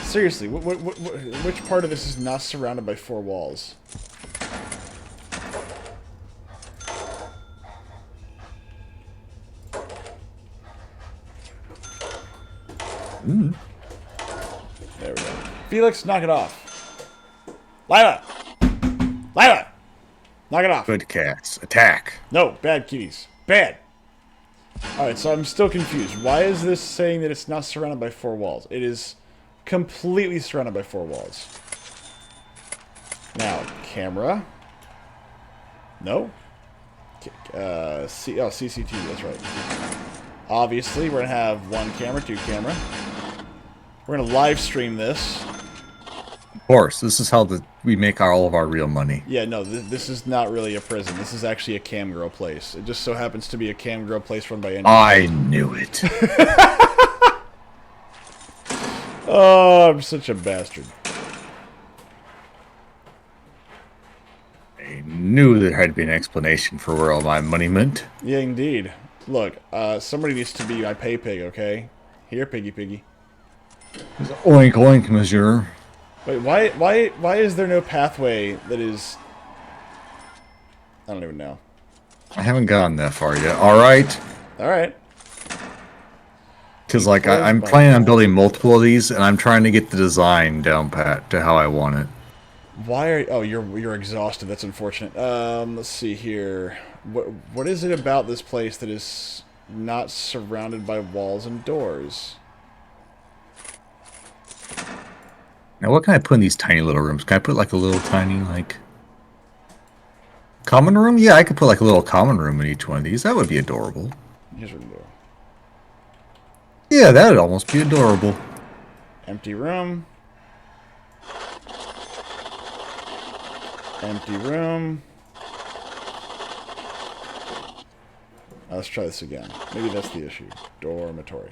Seriously, which part of this is not surrounded by four walls? Mm. There we go. Felix, knock it off. Lila! Lila! Knock it off. Good cats. Attack. No, bad kitties. Bad. Alright, so I'm still confused. Why is this saying that it's not surrounded by four walls? It is completely surrounded by four walls. Now, camera. No? CCTV, that's right. Obviously, we're going to have one camera, two camera. We're going to live stream this. course. This is how we make all of our real money. Yeah, no, this is not really a prison. This is actually a cam girl place. It just so happens to be a cam girl place run by Andrew. I knew it. Oh, I'm such a bastard. I knew there had to be an explanation for where all my money went. Yeah, indeed. Look, somebody needs to be my pay pig, okay? Here, piggy piggy. Oink oink, monsieur. Wait, why is there no pathway that is... I don't even know. I haven't gotten that far yet. Alright. Alright. Because, like, I'm planning on building multiple of these, and I'm trying to get the design down pat to how I want it. Why are... Oh, you're exhausted. That's unfortunate. Let's see here. What is it about this place that is not surrounded by walls and doors? Now, what can I put in these tiny little rooms? Can I put, like, a little tiny, like... common room? Yeah, I could put, like, a little common room in each one of these. That would be adorable. Here's what I'm doing. Yeah, that would almost be adorable. Empty room. Empty room. Let's try this again. Maybe that's the issue. Dormitory.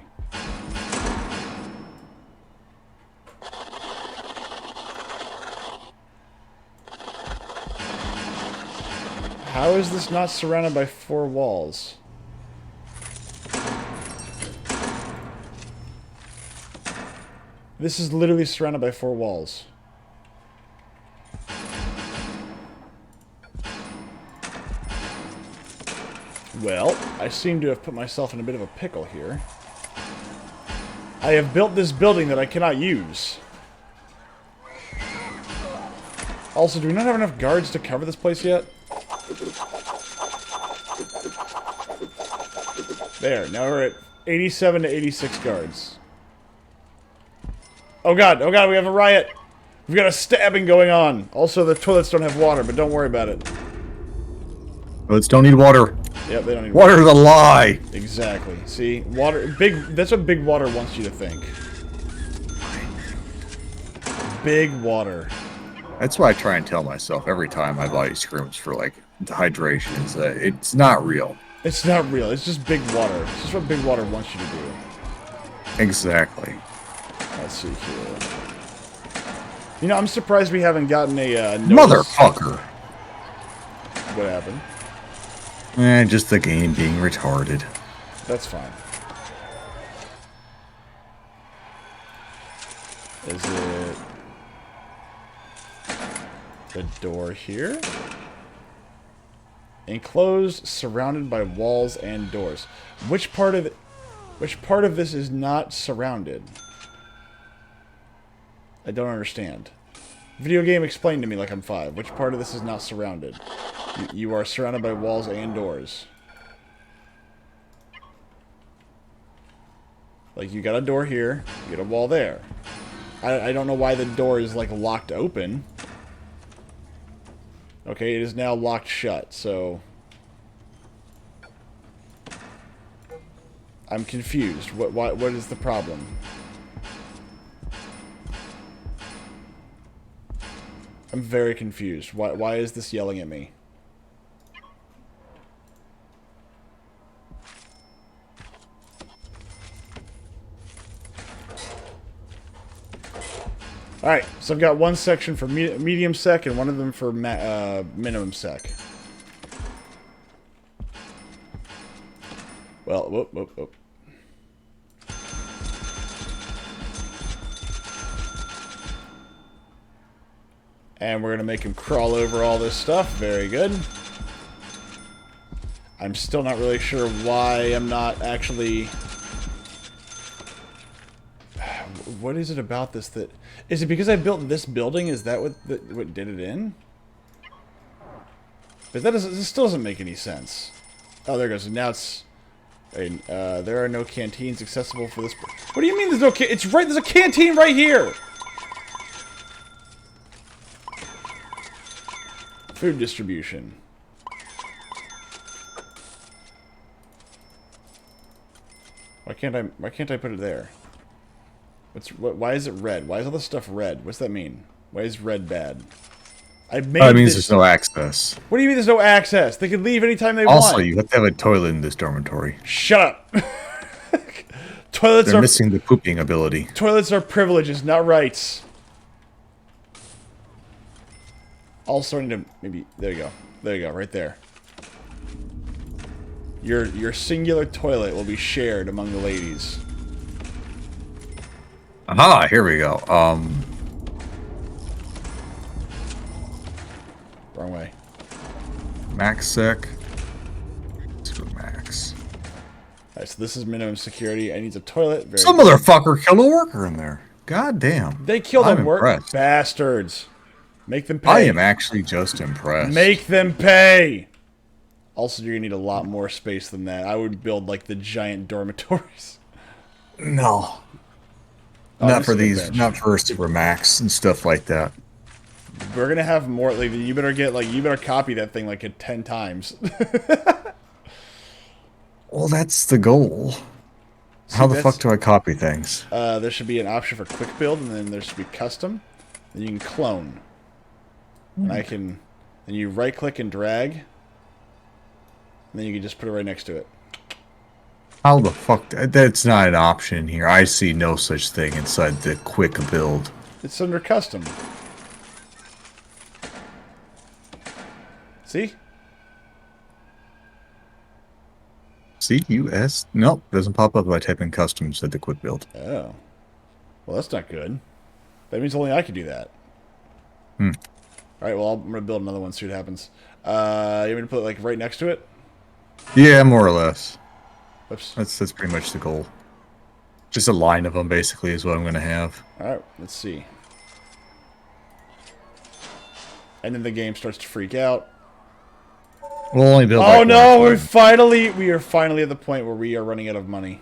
How is this not surrounded by 4 walls? This is literally surrounded by 4 walls. Well, I seem to have put myself in a bit of a pickle here. I have built this building that I cannot use. Also, do we not have enough guards to cover this place yet? There, now we're at 87 to 86 guards. Oh god, we have a riot! We've got a stabbing going on! Also, the toilets don't have water, but don't worry about it. Toilets don't need water. Yep, they don't need water. Water's a lie! Exactly. See? Water... That's what big water wants you to think. Big water. That's why I try and tell myself every time my body screams for, like, dehydration, is that it's not real. It's not real. It's just big water. It's just what big water wants you to do. Exactly. Let's see here. You know, I'm surprised we haven't gotten a Motherfucker! What happened? Just the game being retarded. That's fine. Is it... the door here? Enclosed, surrounded by walls and doors. Which part of this is not surrounded? I don't understand. Video game, explain to me like I'm 5. Which part of this is not surrounded? You are surrounded by walls and doors. Like, you got a door here, you got a wall there. I don't know why the door is, like, locked open. Okay, it is now locked shut, so... I'm confused. What is the problem? I'm very confused. Why is this yelling at me? Alright, so I've got one section for medium sec and one of them for minimum sec. Well, whoop. And we're going to make him crawl over all this stuff. Very good. I'm still not really sure why I'm not actually... What is it about this that... Is it because I built this building? Is that what did it in? But that doesn't... This still doesn't make any sense. Oh, there it goes. Now it's... there are no canteens accessible for this... What do you mean there's no It's right... There's a canteen right here! Food distribution. Why can't I put it there? Why is it red? Why is all this stuff red? What's that mean? Why is red bad? I made That means this. there's no access. What do you mean there's no access? They can leave anytime they Also, want. you have to have a toilet in this dormitory. Shut up. Toilets They're are missing the pooping ability. toilets are privileges, not rights. Also, I need to maybe there you go. There you go, right there. Your singular toilet will be shared among the ladies. Aha, here we go. Wrong way. Max sec. Super max. Alright, so this is minimum security. I need a toilet. Very Some good. motherfucker killed a worker in there. God damn. They killed I'm them work impressed. bastards. Make them pay. I am actually just impressed. Make them pay. Also, you're gonna need a lot more space than that. I would build like the giant dormitories. No. Oh, Not this for is a these, bench. not for Super Max and stuff like that. We're gonna have more. Like, you better copy that thing like 10 times. Well, that's the goal. How the fuck do I copy things? There should be an option for quick build, and then there should be custom. Then you can clone. And I can. Then you right click and drag. And then you can just put it right next to it. How the fuck? That's not an option here. I see no such thing inside the quick build. It's under custom. See? CUS? Nope, doesn't pop up if I type in customs at the quick build. Oh. Well, that's not good. That means only I can do that. Alright, well, I'm going to build another one, see what happens. You want me to put it, like, right next to it? Yeah, more or less. Oops. That's pretty much the goal. Just a line of them, basically, is what I'm going to have. Alright, let's see. And then the game starts to freak out. We'll only build. Oh like no, one we thing. are finally at the point where we are running out of money.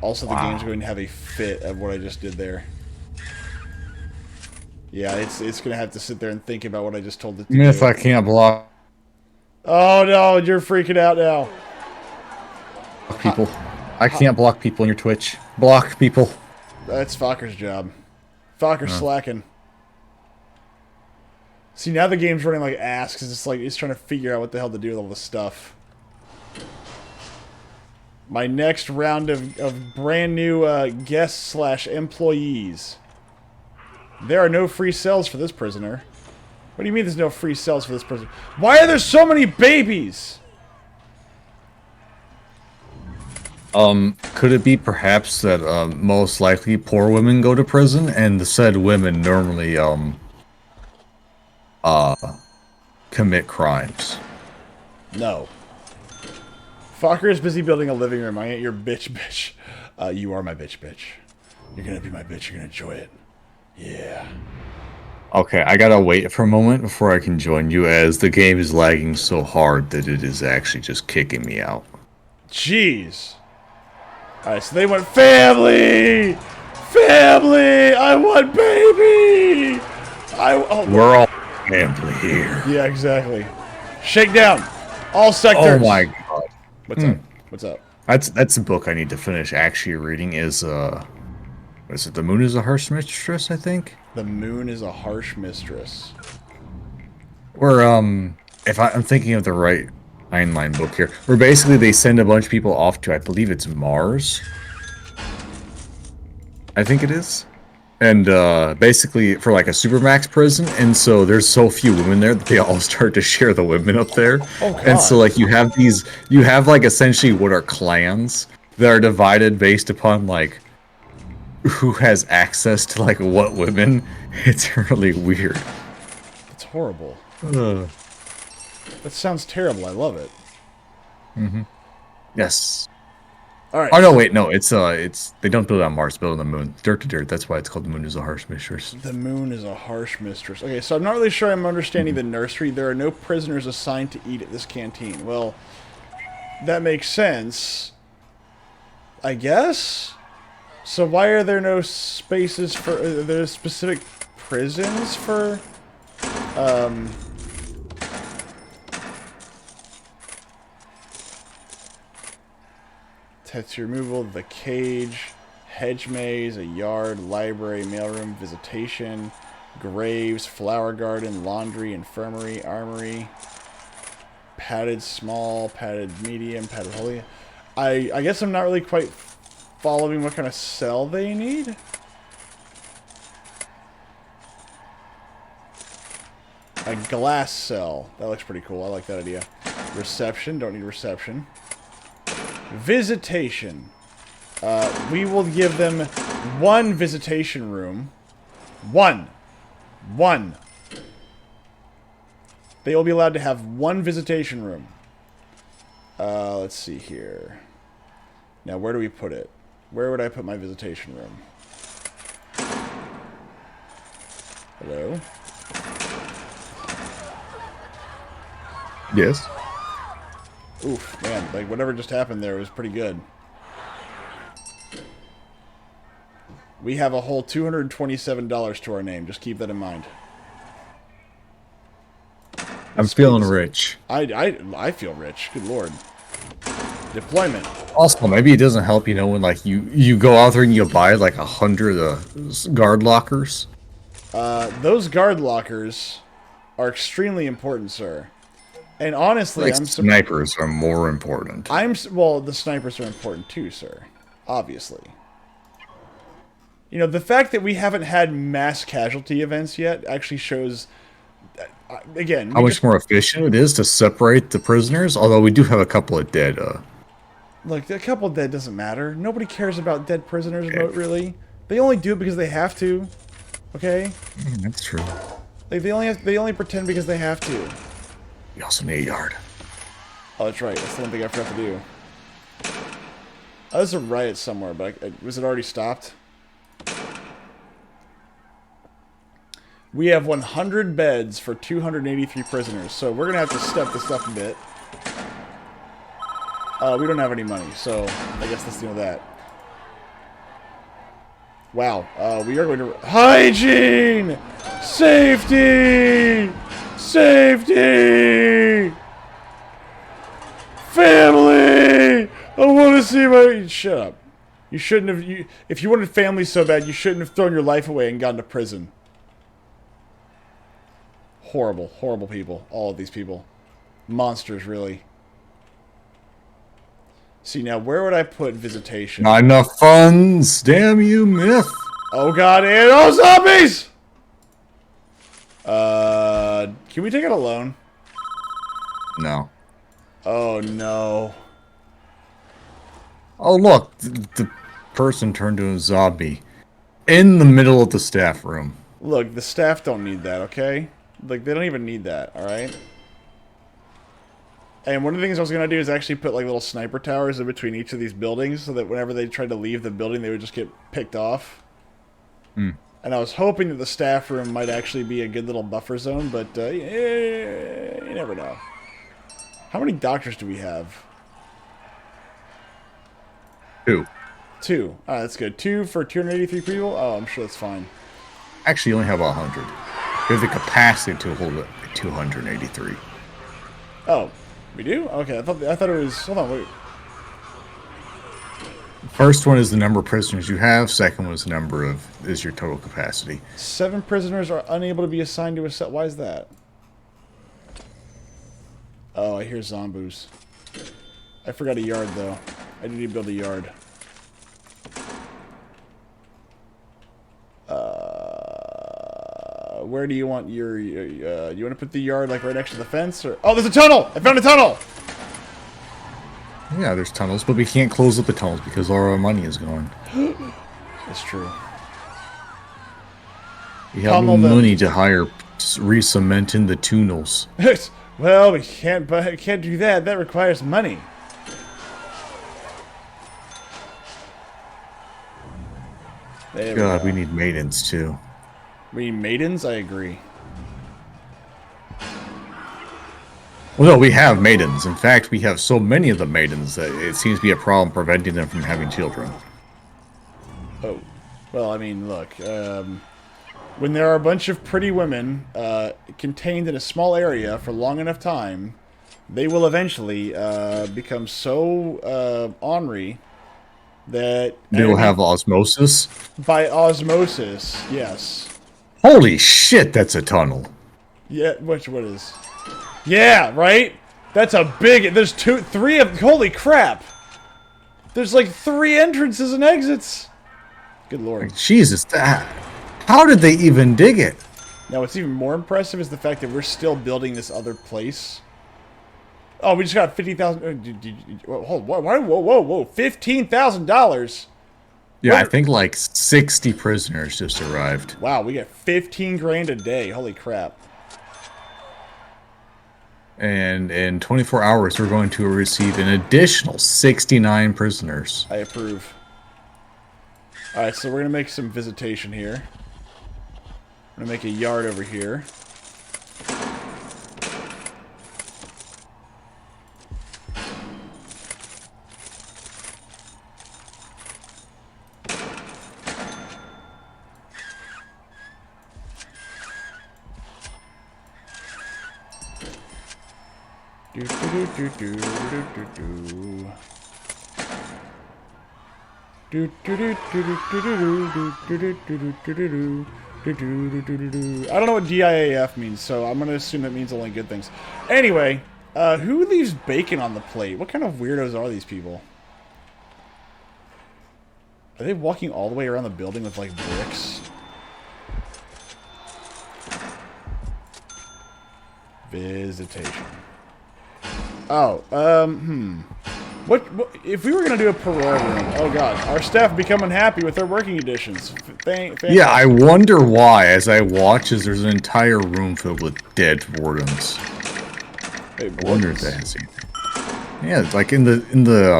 Also, the game's going to have a fit of what I just did there. Yeah, it's going to have to sit there and think about what I just told it to Even if do. I can't block Oh no, you're freaking out now. people, I can't block people in your Twitch. Block people. That's Fokker's job. Fokker's slacking. See, now the game's running like ass because it's like it's trying to figure out what the hell to do with all this stuff. My next round of brand new guests / employees. There are no free cells for this prisoner. What do you mean there's no free cells for this prisoner? Why are there so many babies? Could it be perhaps that most likely poor women go to prison, and the said women normally commit crimes? No. Fokker is busy building a living room. I ain't your bitch. You are my bitch. You're gonna be my bitch. You're gonna enjoy it. Yeah. Okay, I gotta wait for a moment before I can join you, as the game is lagging so hard that it is actually just kicking me out. Jeez. Alright, so they went family! Family! I want baby! We're all family here. Yeah, exactly. Shake down! All sectors! Oh my god. What's up? What's up? That's the book I need to finish actually reading is what is it? The Moon is a Harsh Mistress, I think? The moon is a harsh mistress. Where if I'm thinking of the right Heinlein book here, where basically they send a bunch of people off to, I believe it's Mars. I think it is. And basically for like a supermax prison, and so there's so few women there that they all start to share the women up there. Oh, God. And so like you have like essentially what are clans that are divided based upon like who has access to like what women. It's really weird. It's horrible. That sounds terrible. I love it. Yes. Alright. Oh no, wait, no, it's they don't build on Mars, build on the moon. Dirt to dirt, that's why it's called the Moon is a Harsh Mistress. The moon is a harsh mistress. Okay, so I'm not really sure I'm understanding the nursery. There are no prisoners assigned to eat at this canteen. Well, that makes sense. I guess? So why are there no spaces for... Are there specific prisons for... tattoo removal, the cage, hedge maze, a yard, library, mailroom, visitation, graves, flower garden, laundry, infirmary, armory, padded small, padded medium, padded holy. I guess I'm not really quite following what kind of cell they need. A glass cell. That looks pretty cool. I like that idea. Reception. Don't need reception. Visitation. We will give them one visitation room. One. They will be allowed to have one visitation room. Let's see here. Now, where do we put it? Where would I put my visitation room? Hello? Yes. Oof, man, like whatever just happened there was pretty good. We have a whole $227 to our name. Just keep that in mind. I'm feeling rich. I feel rich. Good lord. Deployment. Also, maybe it doesn't help, you know, when like you go out there and you buy like 100 guard lockers. Those guard lockers are extremely important, sir. And honestly, Like snipers are more important. Well, the snipers are important too, sir. Obviously. You know, the fact that we haven't had mass casualty events yet actually shows, again, how much more efficient it is to separate the prisoners. Although we do have a couple of dead. Look, a couple dead doesn't matter. Nobody cares about dead prisoners, really. They only do it because they have to. Okay. That's true. Like they only pretend because they have to. We also need a yard. Oh, that's right. That's the one thing I forgot to do. Oh, there's a riot somewhere, but was it already stopped? We have 100 beds for 283 prisoners, so we're going to have to step this up a bit. We don't have any money, so I guess that's the end of that. Wow. We are going to... Hygiene! Safety! Safety! Family! I want to see my... Shut up. You shouldn't have... If you wanted family so bad, you shouldn't have thrown your life away and gone to prison. Horrible, horrible people. All of these people. Monsters, really. See, now, where would I put visitation? Not enough funds! Damn you, myth! Oh god, and oh, zombies! Can we take it alone? No. Oh, no. Oh, look! The person turned to a zombie. In the middle of the staff room. Look, the staff don't need that, okay? Like, they don't even need that, alright? And one of the things I was going to do is actually put, like, little sniper towers in between each of these buildings so that whenever they tried to leave the building, they would just get picked off. Hmm. And I was hoping that the staff room might actually be a good little buffer zone, but you never know. How many doctors do we have? 2. 2. Alright, that's good. 2 for 283 people? Oh, I'm sure that's fine. Actually, you only have 100. We have the capacity to hold it at 283. Oh, we do? Okay, I thought it was... Hold on, wait. First one is the number of prisoners you have. Second one is the number of... is your total capacity. 7 prisoners are unable to be assigned to a set. Why is that? Oh, I hear zombies. I forgot a yard, though. I need to build a yard. Where do you want your... you want to put the yard, like, right next to the fence? Or... Oh, there's a tunnel! I found a tunnel! Yeah, there's tunnels, but we can't close up the tunnels because all our money is gone. That's true. We have no money to hire re-cement in the tunnels. Well, we can't do that. That requires money. God, we need maidens too. We need maidens? I agree. Well, no, we have maidens. In fact, we have so many of the maidens that it seems to be a problem preventing them from having children. Oh. Well, I mean, look. When there are a bunch of pretty women contained in a small area for long enough time, they will eventually become so ornery that They'll have osmosis. by osmosis. Yes. Holy shit, that's a tunnel. Yeah. What is? Yeah. Right. That's a big. There's three of. Holy crap. There's like 3 entrances and exits. Good lord. Jesus, how did they even dig it? Now, what's even more impressive is the fact that we're still building this other place. Oh, we just got 50,000. Hold. Whoa! $15,000. Yeah, I think like 60 prisoners just arrived. Wow, we get 15 grand a day. Holy crap. And in 24 hours, we're going to receive an additional 69 prisoners. I approve. Alright, so we're going to make some visitation here. We're going to make a yard over here. I don't know what DIAF means, so I'm gonna assume that means only good things. Anyway, who leaves bacon on the plate? What kind of weirdos are these people? Are they walking all the way around the building with, like, bricks? Visitation. Oh, What if we were gonna do a parole room? Oh god, our staff become unhappy with their working conditions. Yeah, I wonder why. As I watch, as there's an entire room filled with dead wardens. Hey, I wonder if that has anything. Yeah, it's like in the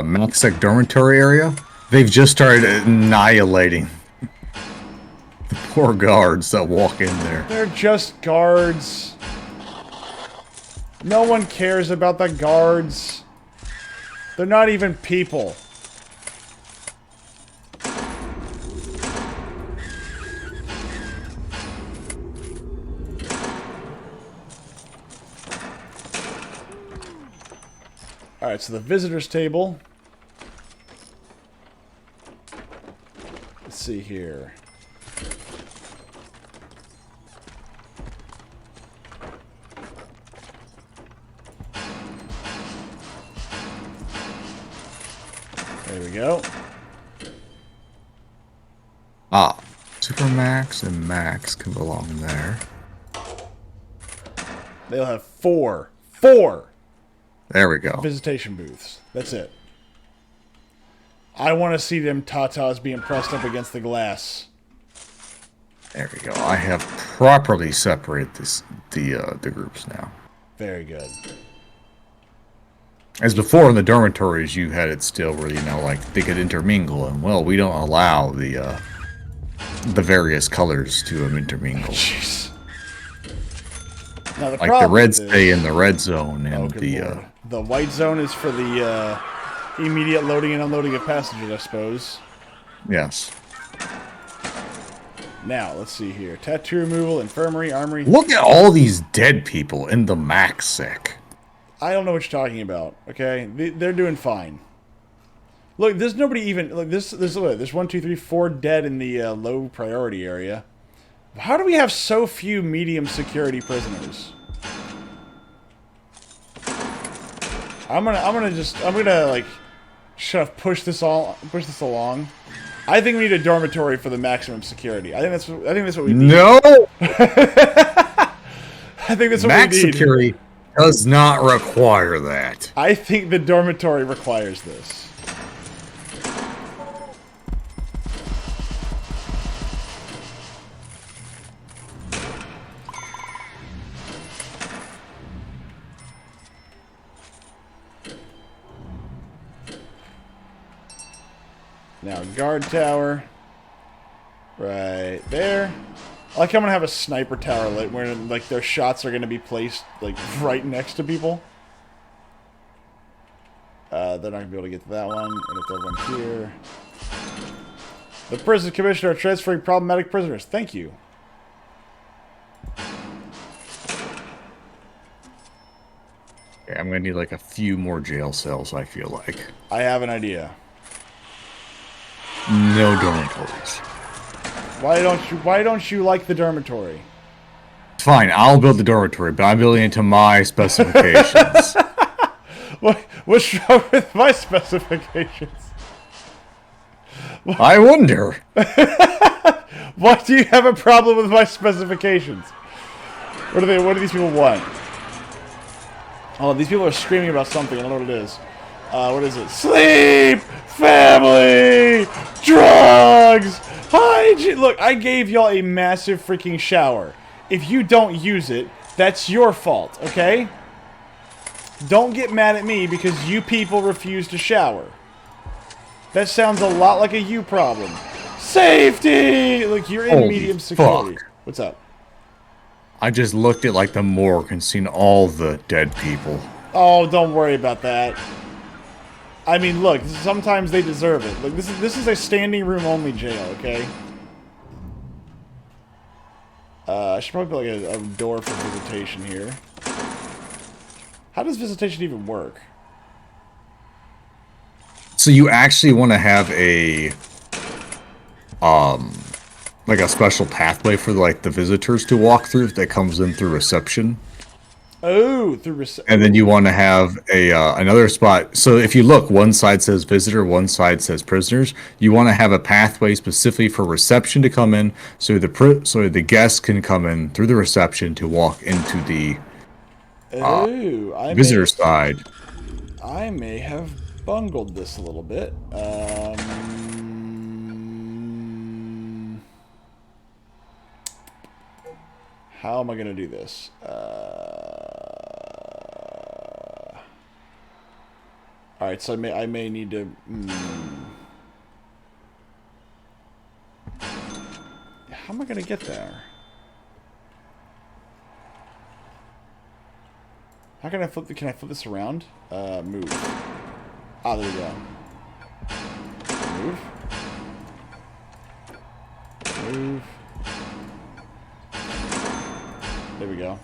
MaxSec dormitory area, they've just started annihilating the poor guards that walk in there. They're just guards. No one cares about the guards. They're not even people. Alright, so the visitors table. Let's see here. There we go. Ah, Supermax and Max can belong there. They'll have four There we go. visitation booths. That's it. I want to see them tatas being pressed up against the glass. There we go. I have properly separated the groups now. Very good. As before in the dormitories, you had it still where, you know, like, they could intermingle, and, well, we don't allow the various colors to intermingle. Jeez. Now, Like, the reds stay in the red zone, and the white zone is for the immediate loading and unloading of passengers, I suppose. Yes. Now, let's see here. Tattoo removal, infirmary, armory. Look at all these dead people in the MaxSec. I don't know what you're talking about, okay? They're doing fine. Look, there's nobody even... Look, there's 1, 2, 3, 4 dead in the low priority area. How do we have so few medium security prisoners? I'm gonna like push this along. I think we need a dormitory for the maximum security. I think that's what we need. No! I think that's what Max we need. security does not require that. I think the dormitory requires this. Now, guard tower. Right there. I like how I'm going to have a sniper tower where like their shots are going to be placed like right next to people. They're not going to be able to get to that one. And if they're one here. The prison commissioner transferring problematic prisoners. Thank you. Okay, I'm going to need like a few more jail cells, I feel like. I have an idea. No dormitories. Why don't you like the dormitory? Fine, I'll build the dormitory, but I'm building it to my specifications. What's wrong with my specifications? I wonder. Why do you have a problem with my specifications? What do these people want? Oh, these people are screaming about something. I don't know what it is. What is it? Sleep! Family! Drugs! Hygiene! Look, I gave y'all a massive freaking shower. If you don't use it, that's your fault, okay? Don't get mad at me because you people refuse to shower. That sounds a lot like a you problem. Safety! Look, you're in Holy medium security. fuck. What's up? I just looked at like the morgue and seen all the dead people. Oh, don't worry about that. I mean, look, sometimes they deserve it. Look, this is a standing room only jail, okay? I should probably put like a door for visitation here. How does visitation even work? So you actually want to have a like a special pathway for like the visitors to walk through that comes in through reception. Oh, through reception. And then you want to have a another spot. So if you look, one side says visitor, one side says prisoners. You want to have a pathway specifically for reception to come in, so the guests can come in through the reception to walk into the visitor side. I may have bungled this a little bit. How am I gonna do this? All right, so I may need to. How am I gonna get there? How can I flip? Can I flip this around? Move. Ah, there we go. Move. Move. There we go.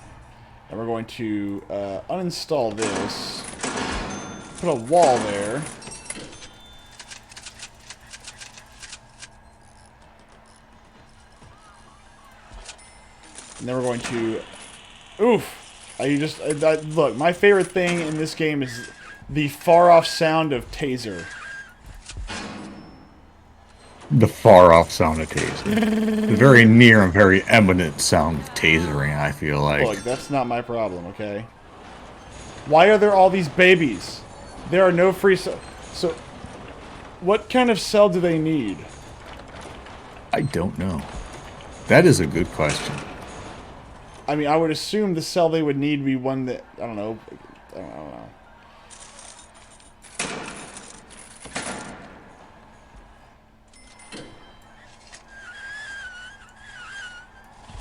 And we're going to uninstall this. Put a wall there. And then we're going to... Oof! Look, my favorite thing in this game is the far-off sound of taser. The far-off sound of taser. The very near and very eminent sound of tasering, I feel like. Look, that's not my problem, okay? Why are there all these babies? There are no free cells. So, what kind of cell do they need? I don't know. That is a good question. I mean, I would assume the cell they would need would be one that... I don't know. I don't know.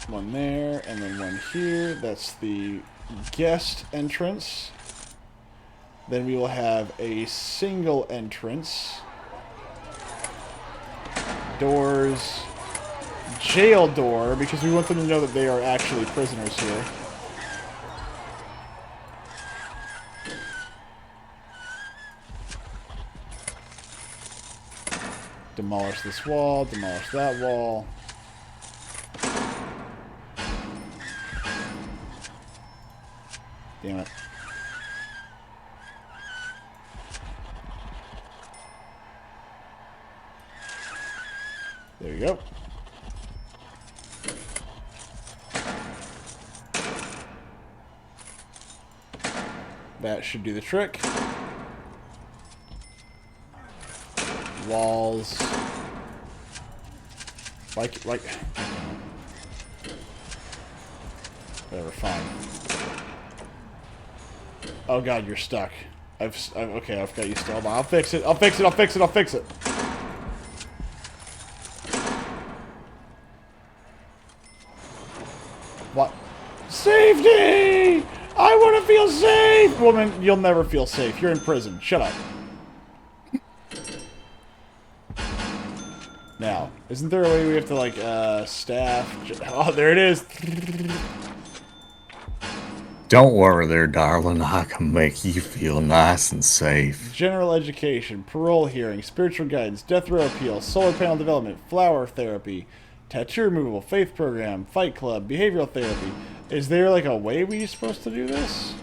One there, and then one here. That's the guest entrance. Then we will have a single entrance. Doors. Jail door, because we want them to know that they are actually prisoners here. Demolish this wall, demolish that wall. Damn it. There you go. That should do the trick. Walls. Like, whatever, fine. Oh god, you're stuck. Okay, I've got you still. I'll fix it. I'll fix it. I'll fix it. I'll fix it. What? Safety! I want to feel safe! Woman, you'll never feel safe. You're in prison. Shut up. Now, isn't there a way we have to, like, staff... Oh, there it is! Don't worry there, darling. I can make you feel nice and safe. General education, parole hearing, spiritual guidance, death row appeal, solar panel development, flower therapy, tattoo removal, faith program, fight club, behavioral therapy. Is there like a way we're supposed to do this?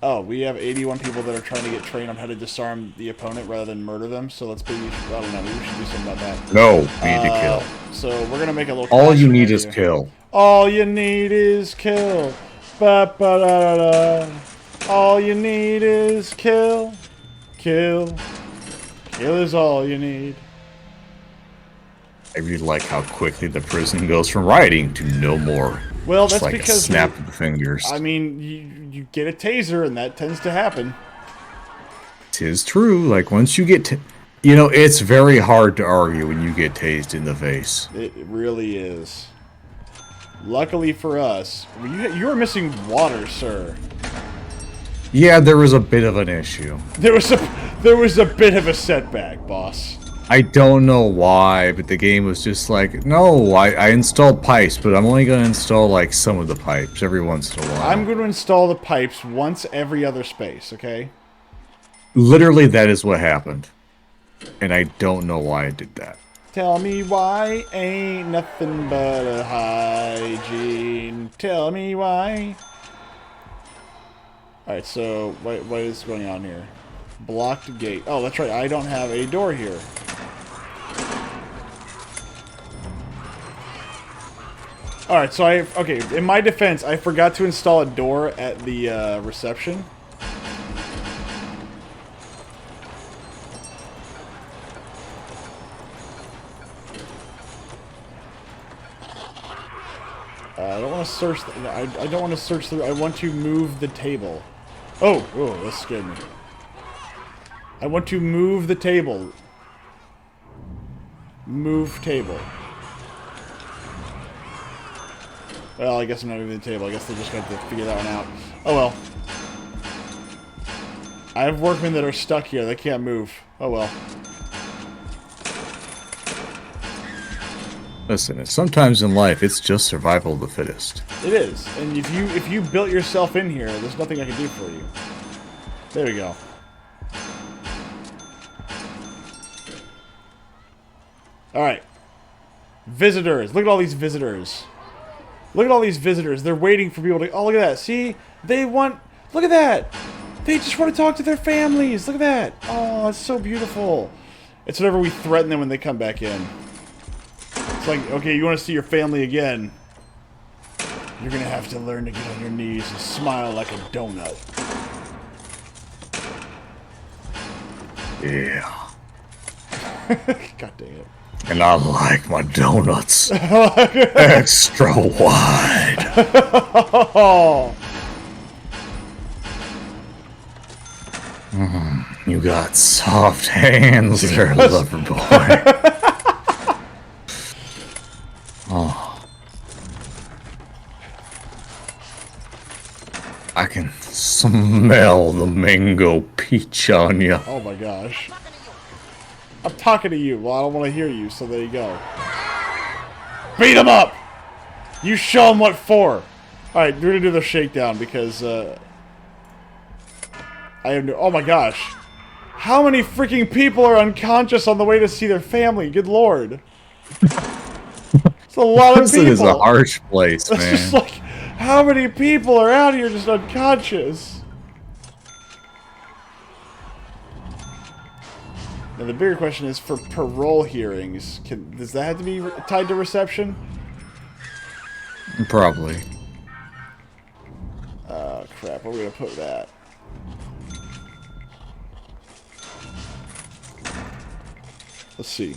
Oh, we have 81 people that are trying to get trained on how to disarm the opponent rather than murder them. So let's maybe, I don't know, maybe we should do something about that. No, need to kill. So we're gonna make a little. All you classroom need right is here. kill. All you need is kill. Ba ba da da da. All you need is kill. Kill. Kill is all you need. I really like how quickly the prison goes from rioting to no more. Well, Just that's like because a snap of the fingers. I mean, you get a taser, and that tends to happen. 'Tis true. Like once you get, you know, it's very hard to argue when you get tased in the face. It really is. Luckily for us, you were missing water, sir. Yeah, there was a bit of an issue. There was a bit of a setback, boss. I don't know why, but the game was just like, no, I installed pipes, but I'm only going to install like some of the pipes every once in a while. I'm going to install the pipes once every other space, okay? Literally, that is what happened. And I don't know why I did that. Tell me why ain't nothing but a hygiene. Tell me why. Alright, so what is going on here? Blocked gate. Oh, that's right. I don't have a door here. Alright, so okay, in my defense, I forgot to install a door at the reception. I don't want to search. I don't want to search through. I want to move the table. Oh, that scared me. I want to move the table. Move table. Well, I guess I'm not moving the table. I guess they just got to figure that one out. Oh well. I have workmen that are stuck here. They can't move. Oh well. Listen, sometimes in life, it's just survival of the fittest. It is, and if you built yourself in here, there's nothing I can do for you. There we go. All right, visitors. Look at all these visitors. Look at all these visitors. They're waiting for people to. Oh, look at that. See, they want. Look at that. They just want to talk to their families. Look at that. Oh, it's so beautiful. It's whenever we threaten them when they come back in. It's like, okay, you want to see your family again? You're gonna have to learn to get on your knees and smile like a donut. Yeah. God dang it. And I like my donuts extra wide. Oh. You got soft hands there, lover boy. Oh. I can smell the mango peach on you. Oh my gosh. I'm talking to you. Well, I don't want to hear you, so there you go. Beat him up! You show them what for. Alright, we're gonna do the shakedown because, I have no... Oh my gosh. How many freaking people are unconscious on the way to see their family? Good lord. It's a lot of Prison people. is a harsh place, It's man. just like, how many people are out here just unconscious? Now the bigger question is for parole hearings. Does that have to be tied to reception? Probably. Oh crap, where are we gonna put that? Let's see.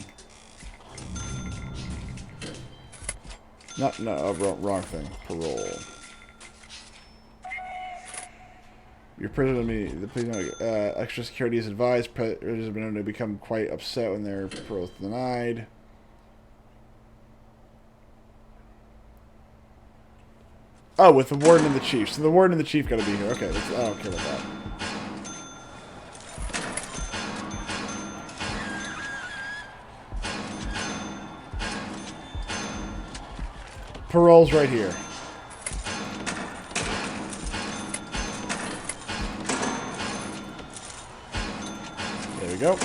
Wrong thing. Parole. Your prison, the prison, extra security is advised. Prisoners have been known to become quite upset when their parole is denied. Oh, with the warden and the chief. So the warden and the chief got to be here. Okay, I don't care about that. Parole's right here. There we go.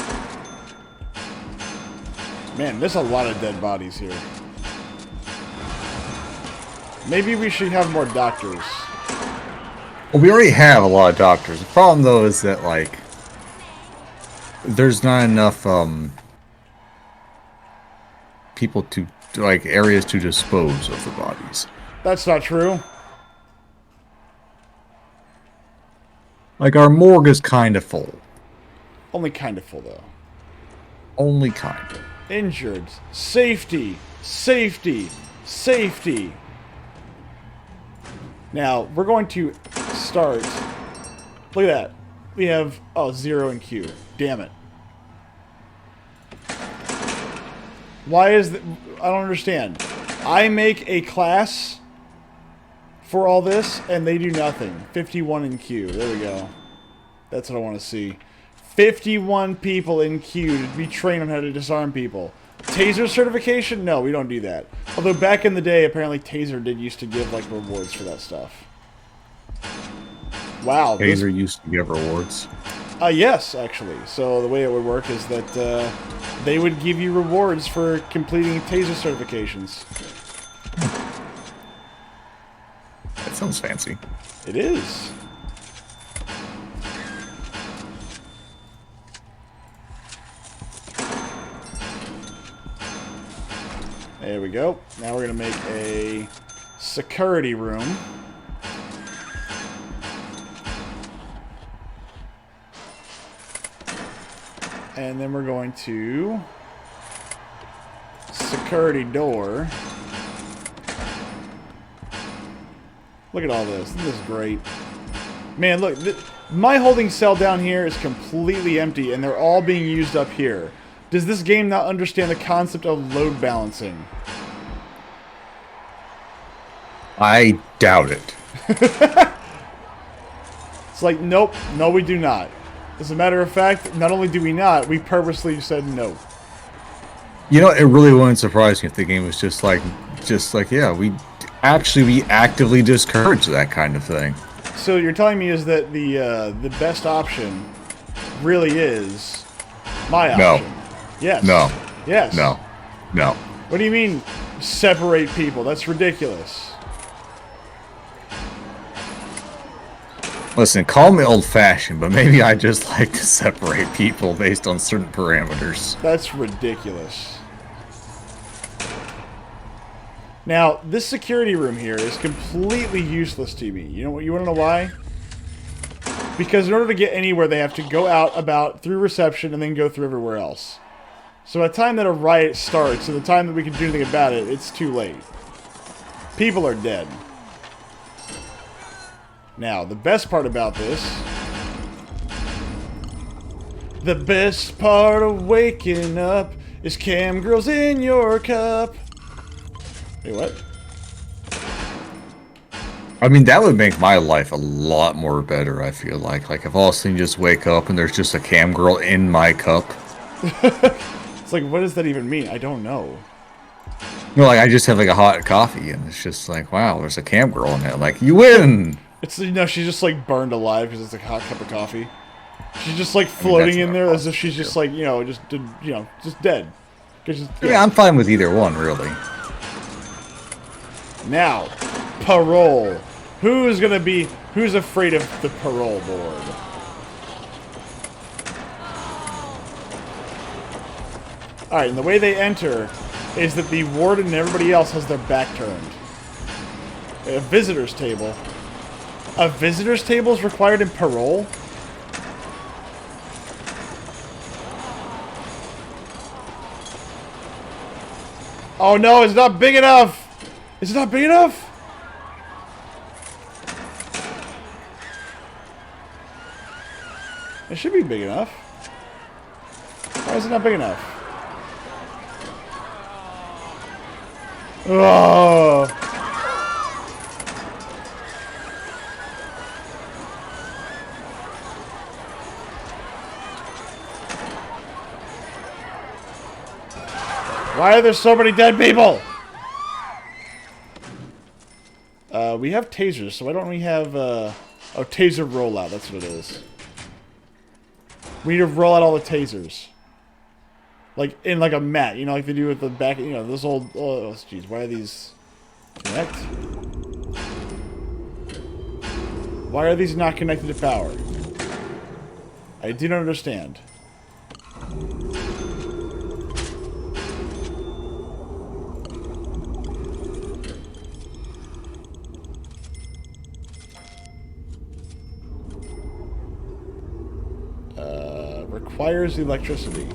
Man, there's a lot of dead bodies here. Maybe we should have more doctors. Well, we already have a lot of doctors. The problem, though, is that, like, there's not enough, people to, like, areas to dispose of the bodies. That's not true. Like, our morgue is kind of full. Only kind of full, though. Only kind of. Injured. Safety. Safety. Safety. Now, we're going to start. Look at that. We have, 0 in queue. Damn it. Why is that? I don't understand. I make a class for all this, and they do nothing. 51 in queue. There we go. That's what I want to see. 51 people in queue to be trained on how to disarm people. Taser certification? No, we don't do that. Although back in the day, apparently Taser did used to give, like, rewards for that stuff. Wow. Taser used to give rewards. Yes, actually. So the way it would work is that they would give you rewards for completing Taser certifications. That sounds fancy. It is. There we go. Now we're going to make a security room. And then we're going to security door. Look at all this. This is great. Man, look. My holding cell down here is completely empty, and they're all being used up here. Does this game not understand the concept of load balancing? I doubt it. It's like, nope, no we do not. As a matter of fact, not only do we not, we purposely said no. You know, it really wouldn't surprise me if the game was just like, yeah, we actively discourage that kind of thing. So you're telling me is that the best option really is my option? No. Yes. No. Yes. No. No. What do you mean separate people? That's ridiculous. Listen, call me old-fashioned, but maybe I just like to separate people based on certain parameters. That's ridiculous. Now, this security room here is completely useless to me. You know what? You want to know why? Because in order to get anywhere, they have to go out, about, through reception, and then go through everywhere else. So by the time that a riot starts, and the time that we can do anything about it, it's too late. People are dead. Now, the best part about this... The best part of waking up is cam girls in your cup. Wait, what? I mean, that would make my life a lot more better, I feel like. Like, if all of a sudden you just wake up and there's just a cam girl in my cup. It's like, what does that even mean? I don't know. No, like, I just have, like, a hot coffee, and it's just like, wow, there's a cam girl in there. Like, you win! It's, you know, she's just, like, burned alive because it's a hot cup of coffee. She's just, like, floating in there as if she's just, like, you know, just dead. Yeah, I'm fine with either one, really. Now, parole. Who's afraid of the parole board? Alright, and the way they enter is that the warden and everybody else has their back turned. A visitor's table. A visitor's table is required in parole? Oh no, it's not big enough! Is it not big enough? It should be big enough. Why is it not big enough? Oh! Why are there so many dead people? we have tasers, so why don't we have, oh, taser rollout, that's what it is. We need to roll out all the tasers. Like, in like a mat, you know, like they do with the back, you know, this old, oh, jeez, why are these, connect? Why are these not connected to power? I do not understand. Requires electricity.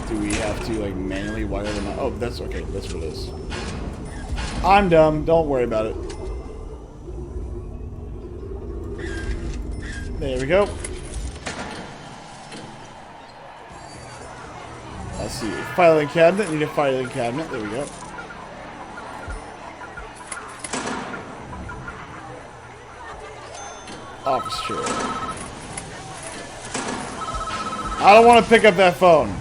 Do we have to, like, manually wire them out? Oh, that's okay. That's what it is. I'm dumb. Don't worry about it. There we go. Let's see. Filing cabinet. Need a filing cabinet. There we go. Office chair. I don't want to pick up that phone.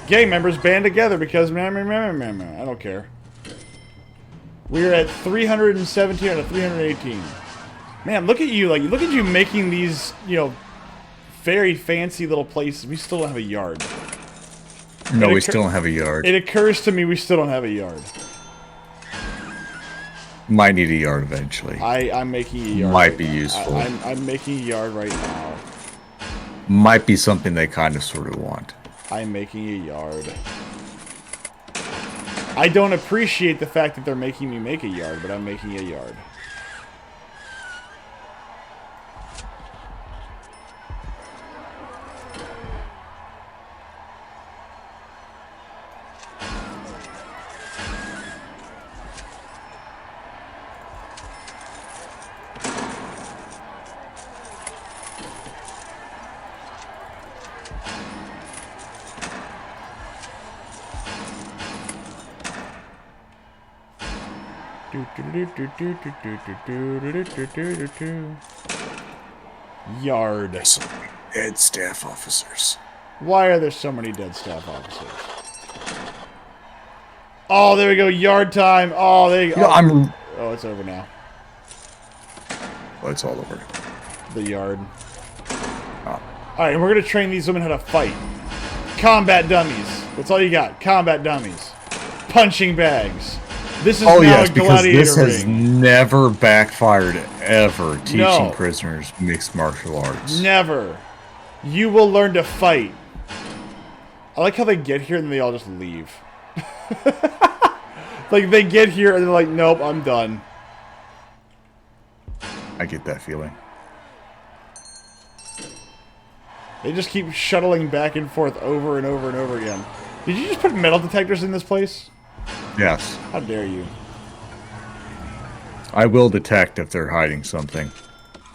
Gang members band together because I don't care. We're at 317 out of 318. Man, look at you! Like, look at you making these, you know, very fancy little places. We still don't have a yard. No, we still don't have a yard. It occurs to me we still don't have a yard. Might need a yard eventually. I'm making a yard. Might be useful. I'm making a yard right now. Might be something they kind of sort of want. I'm making a yard. I don't appreciate the fact that they're making me make a yard, but I'm making a yard. Yard. Dead staff officers. Why are there so many dead staff officers? Oh, there we go. Yard time. Oh, there you go. Oh, it's over now. Well, it's all over. The yard. Oh. Alright, and we're going to train these women how to fight. Combat dummies. That's all you got. Combat dummies. Punching bags. This is now a gladiator this has ring. never backfired ever, teaching prisoners mixed martial arts. Never. You will learn to fight. I like how they get here and they all just leave. Like, they get here and they're like, nope, I'm done. I get that feeling. They just keep shuttling back and forth over and over and over again. Did you just put metal detectors in this place? Yes. How dare you? I will detect if they're hiding something.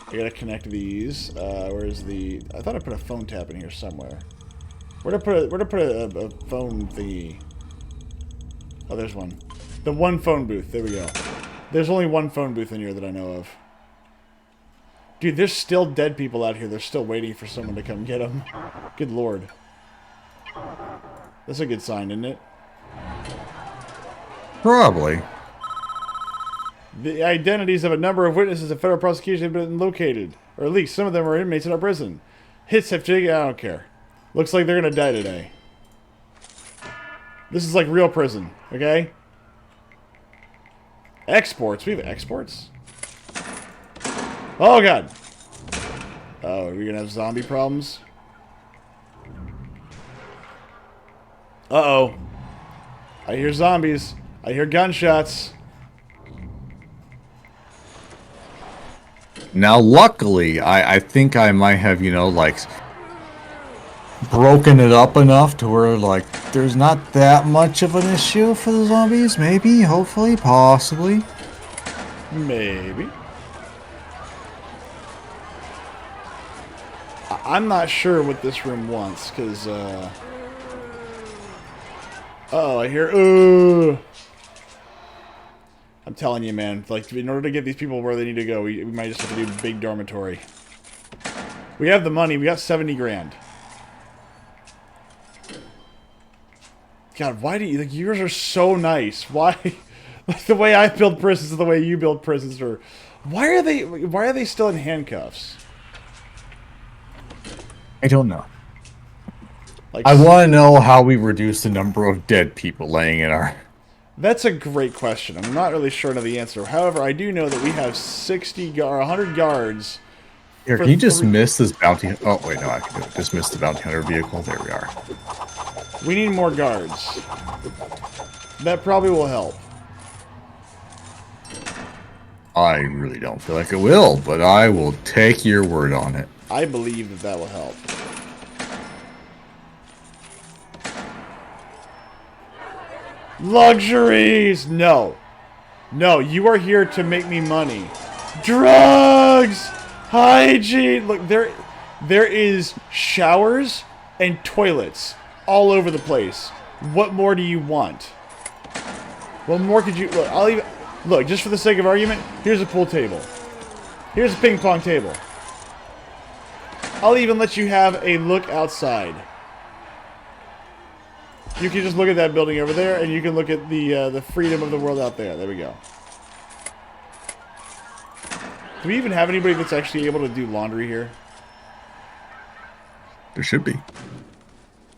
I gotta connect these. Where's the... I thought I put a phone tap in here somewhere. Where'd I put a phone thingy? Oh, there's one. The one phone booth. There we go. There's only one phone booth in here that I know of. Dude, there's still dead people out here. They're still waiting for someone to come get them. Good lord. That's a good sign, isn't it? Probably. The identities of a number of witnesses of federal prosecution have been located. Or at least some of them are inmates in our prison. Hits have taken... I don't care. Looks like they're going to die today. This is like real prison, okay? Exports. We have exports? Oh, God. Oh, are we going to have zombie problems? Uh-oh. I hear zombies. I hear gunshots. Now, luckily, I think I might have, you know, like, broken it up enough to where, like, there's not that much of an issue for the zombies. Maybe, hopefully, possibly. Maybe. I'm not sure what this room wants, because, uh-oh, I hear, I'm telling you, man, like, in order to get these people where they need to go, we might just have to do a big dormitory. We have the money. We got 70 grand. God, why do you... Like, yours are so nice. Why... Like the way I build prisons is the way you build prisons. Or why are they still in handcuffs? I don't know. Like I want to know how we reduce the number of dead people laying in our... That's a great question. I'm not really sure of the answer. However, I do know that we have 100 guards. Here, can you just miss this bounty... Oh, wait, no, I can do it. Just miss the bounty hunter vehicle. There we are. We need more guards. That probably will help. I really don't feel like it will, but I will take your word on it. I believe that that will help. Luxuries! No. No, you are here to make me money. Drugs! Hygiene! Look, there is showers and toilets all over the place. What more do you want? What more could you... Look, I'll even... Look, just for the sake of argument, here's a pool table. Here's a ping pong table. I'll even let you have a look outside. You can just look at that building over there, and you can look at the freedom of the world out there. There we go. Do we even have anybody that's actually able to do laundry here? There should be.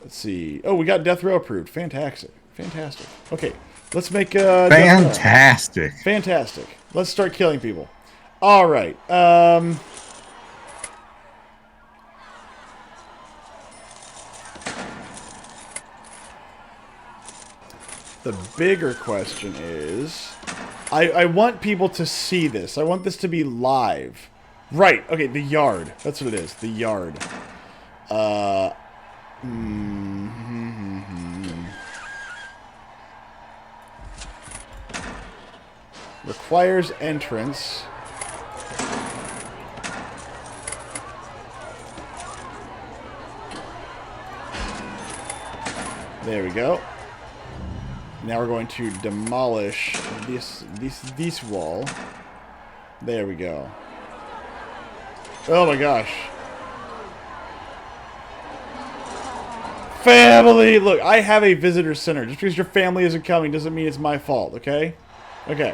Let's see. Oh, we got death row approved. Fantastic. Fantastic. Okay, let's make fantastic. Fantastic. Let's start killing people. All right. The bigger question is, I want people to see this. I want this to be live. Right. Okay, the yard. That's what it is. The yard. Requires entrance. There we go. Now we're going to demolish this wall. There we go. Oh my gosh. Family! Look, I have a visitor center. Just because your family isn't coming doesn't mean it's my fault, okay? Okay.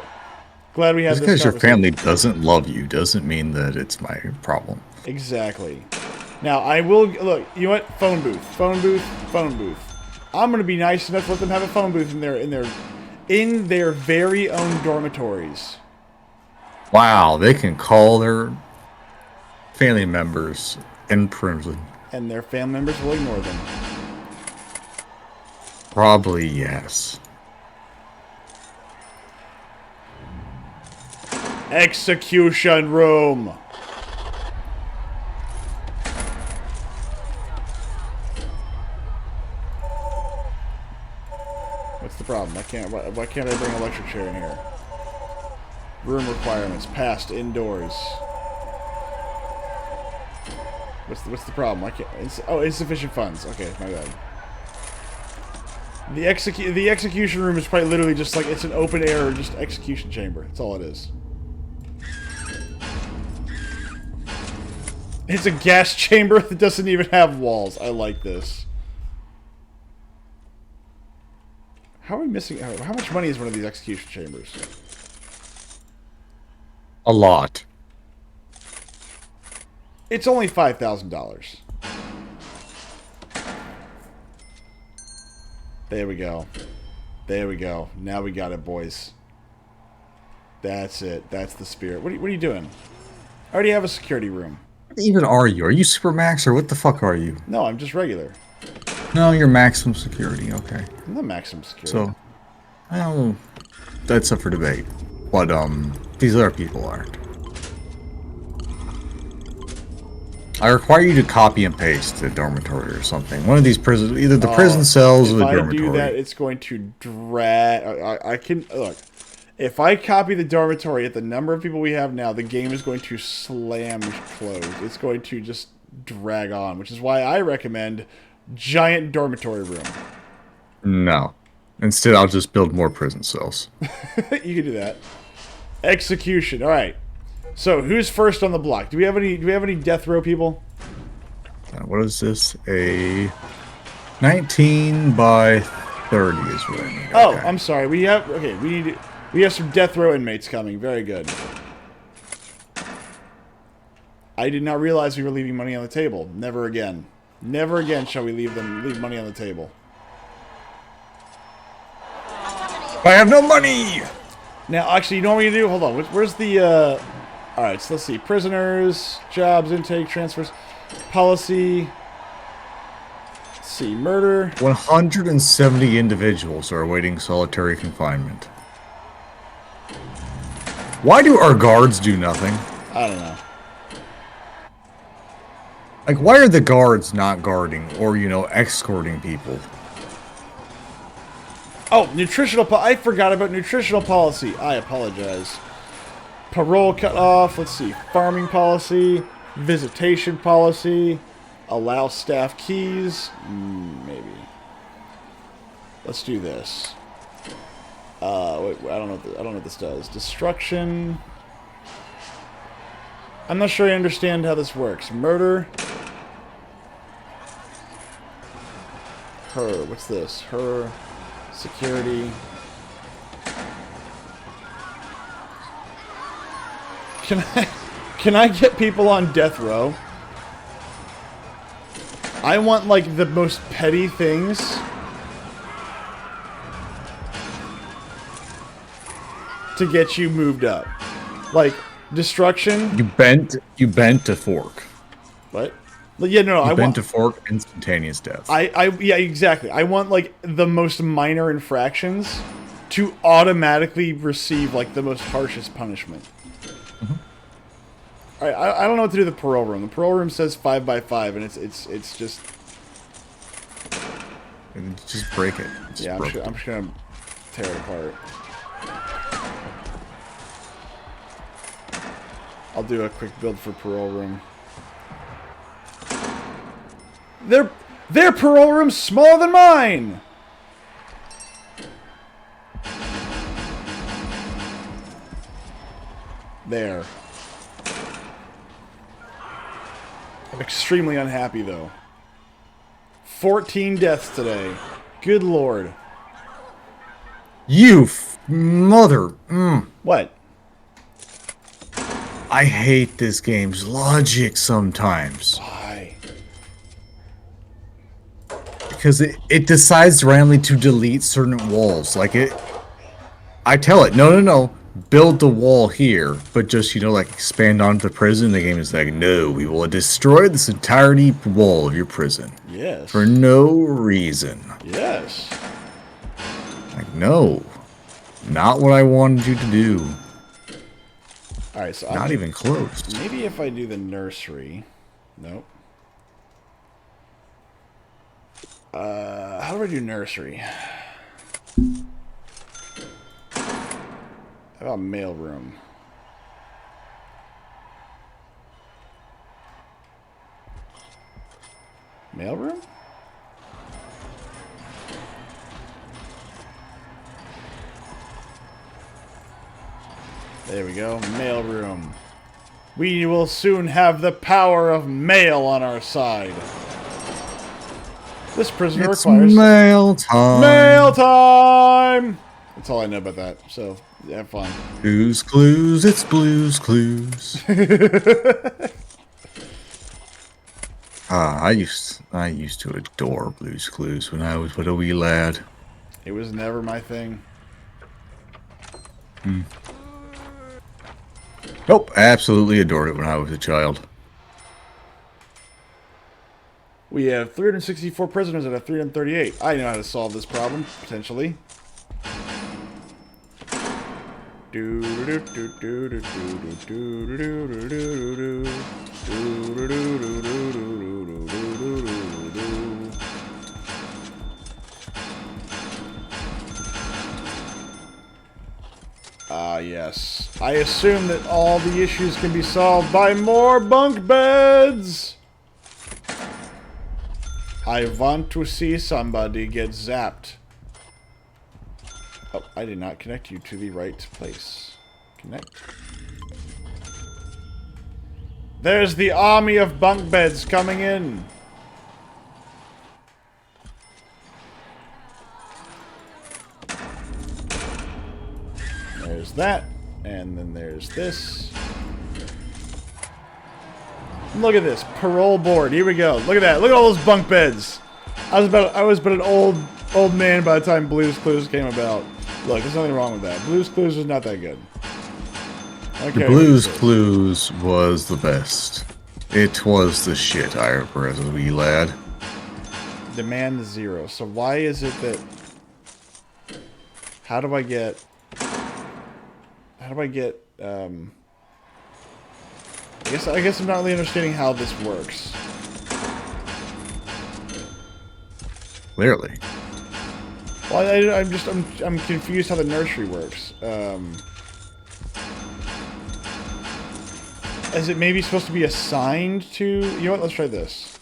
Glad we had Just this because your family doesn't love you doesn't mean that it's my problem. Exactly. Now, I will... Look, you know what? Phone booth. Phone booth. Phone booth. I'm going to be nice enough to let them have a phone booth in their very own dormitories. Wow, they can call their family members in prison. And their family members will ignore them. Probably yes. Execution room. What's the problem? Why can't I bring an electric chair in here? Room requirements passed indoors. What's the problem? I can't. Insufficient funds. Okay, my bad. The execution room is quite literally just like it's an open air, just execution chamber. That's all it is. It's a gas chamber that doesn't even have walls. I like this. How are we missing? How much money is one of these execution chambers? A lot. It's only $5,000. There we go. There we go. Now we got it, boys. That's it. That's the spirit. What are you doing? I already have a security room. What even are you? Are you Supermax or what the fuck are you? No, I'm just regular. No, you're maximum security. Okay. I'm not maximum security. So, well, that's up for debate. But these other people aren't. I require you to copy and paste the dormitory or something. One of these prisons, either the prison cells or the dormitory. If I do that, it's going to drag. I can look. If I copy the dormitory at the number of people we have now, the game is going to slam closed. It's going to just drag on, which is why I recommend giant dormitory room. No. Instead, I'll just build more prison cells. You can do that. Execution. All right. So, who's first on the block? Do we have any death row people? What is this? A 19 by 30 is what I need. Oh, okay. I'm sorry. We need We have some death row inmates coming. Very good. I did not realize we were leaving money on the table. Never again. Never again shall we leave money on the table. I have no money! Now, actually, you know what we're going to do? Hold on. Where's the, Alright, so let's see. Prisoners, jobs, intake, transfers, policy. Let's see. Murder. 170 individuals are awaiting solitary confinement. Why do our guards do nothing? I don't know. Like, why are the guards not guarding or, you know, escorting people? Oh, I forgot about nutritional policy. I apologize. Parole cut off. Let's see. Farming policy. Visitation policy. Allow staff keys. Maybe. Let's do this. Wait, I don't know what this does. Destruction. I'm not sure I understand how this works. Murder. Her. What's this? Her. Security. Can I get people on death row? I want like the most petty things. To get you moved up. Like destruction. You bent a fork. What? Yeah, no, I bent want a fork, instantaneous death. yeah, exactly. I want like the most minor infractions to automatically receive like the most harshest punishment. All right, I don't know what to do with the parole room. The parole room says 5 by 5, and it's just break it. Yeah, I'm just gonna tear it apart. I'll do a quick build for parole room. Their parole room's smaller than mine! There. I'm extremely unhappy, though. 14 deaths today. Good lord. You mother. What? I hate this game's logic sometimes. Why? Because it decides randomly to delete certain walls. Like I tell it, no, build the wall here, but just, you know, like expand onto the prison. The game is like, no, we will destroy this entirety wall of your prison. Yes. For no reason. Yes. Like, no. Not what I wanted you to do. Alright, so not even close. Maybe if I do the nursery. Nope. How do I do nursery? How about mailroom? Mailroom? There we go. Mailroom. We will soon have the power of mail on our side. This prisoner requires mail time. Mail time! That's all I know about that, so have fun. Blue's Clues, it's Blue's Clues. I used to adore Blue's Clues when I was but a wee lad. It was never my thing. Nope, absolutely adored it when I was a child. We have 364 prisoners out of 338. I know how to solve this problem, potentially. Ah, yes. I assume that all the issues can be solved by more bunk beds! I want to see somebody get zapped. Oh, I did not connect you to the right place. Connect. There's the army of bunk beds coming in. there's that, and then there's this. Look at this parole board. Here we go. Look at that. Look at all those bunk beds. I was but an old man by the time Blue's Clues came about. Look, there's nothing wrong with that. Blue's Clues was not that good. Okay, The Blues Clues was the best. It was the shit I remember as a wee lad. Demand 0. So why is it that? How do I get? I guess I'm not really understanding how this works. Clearly. Well, I'm confused how the nursery works. Is it maybe supposed to be assigned to? You know what? Let's try this.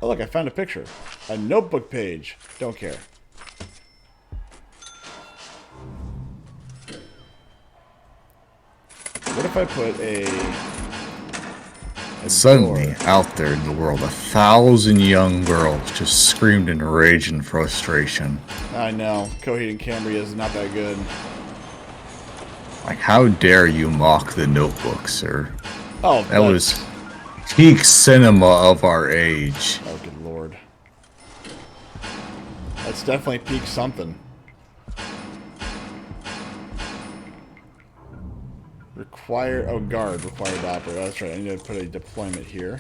Oh look, I found a picture. A notebook page. Don't care. What if I put a Suddenly, door? out there in the world, 1,000 young girls just screamed in rage and frustration. I know. Coheed and Cambria is not that good. Like, how dare you mock the Notebook, sir? Oh, That was peak cinema of our age. Oh, good lord. That's definitely peak something. Required, oh, guard, required operator. That's right, I need to put a deployment here.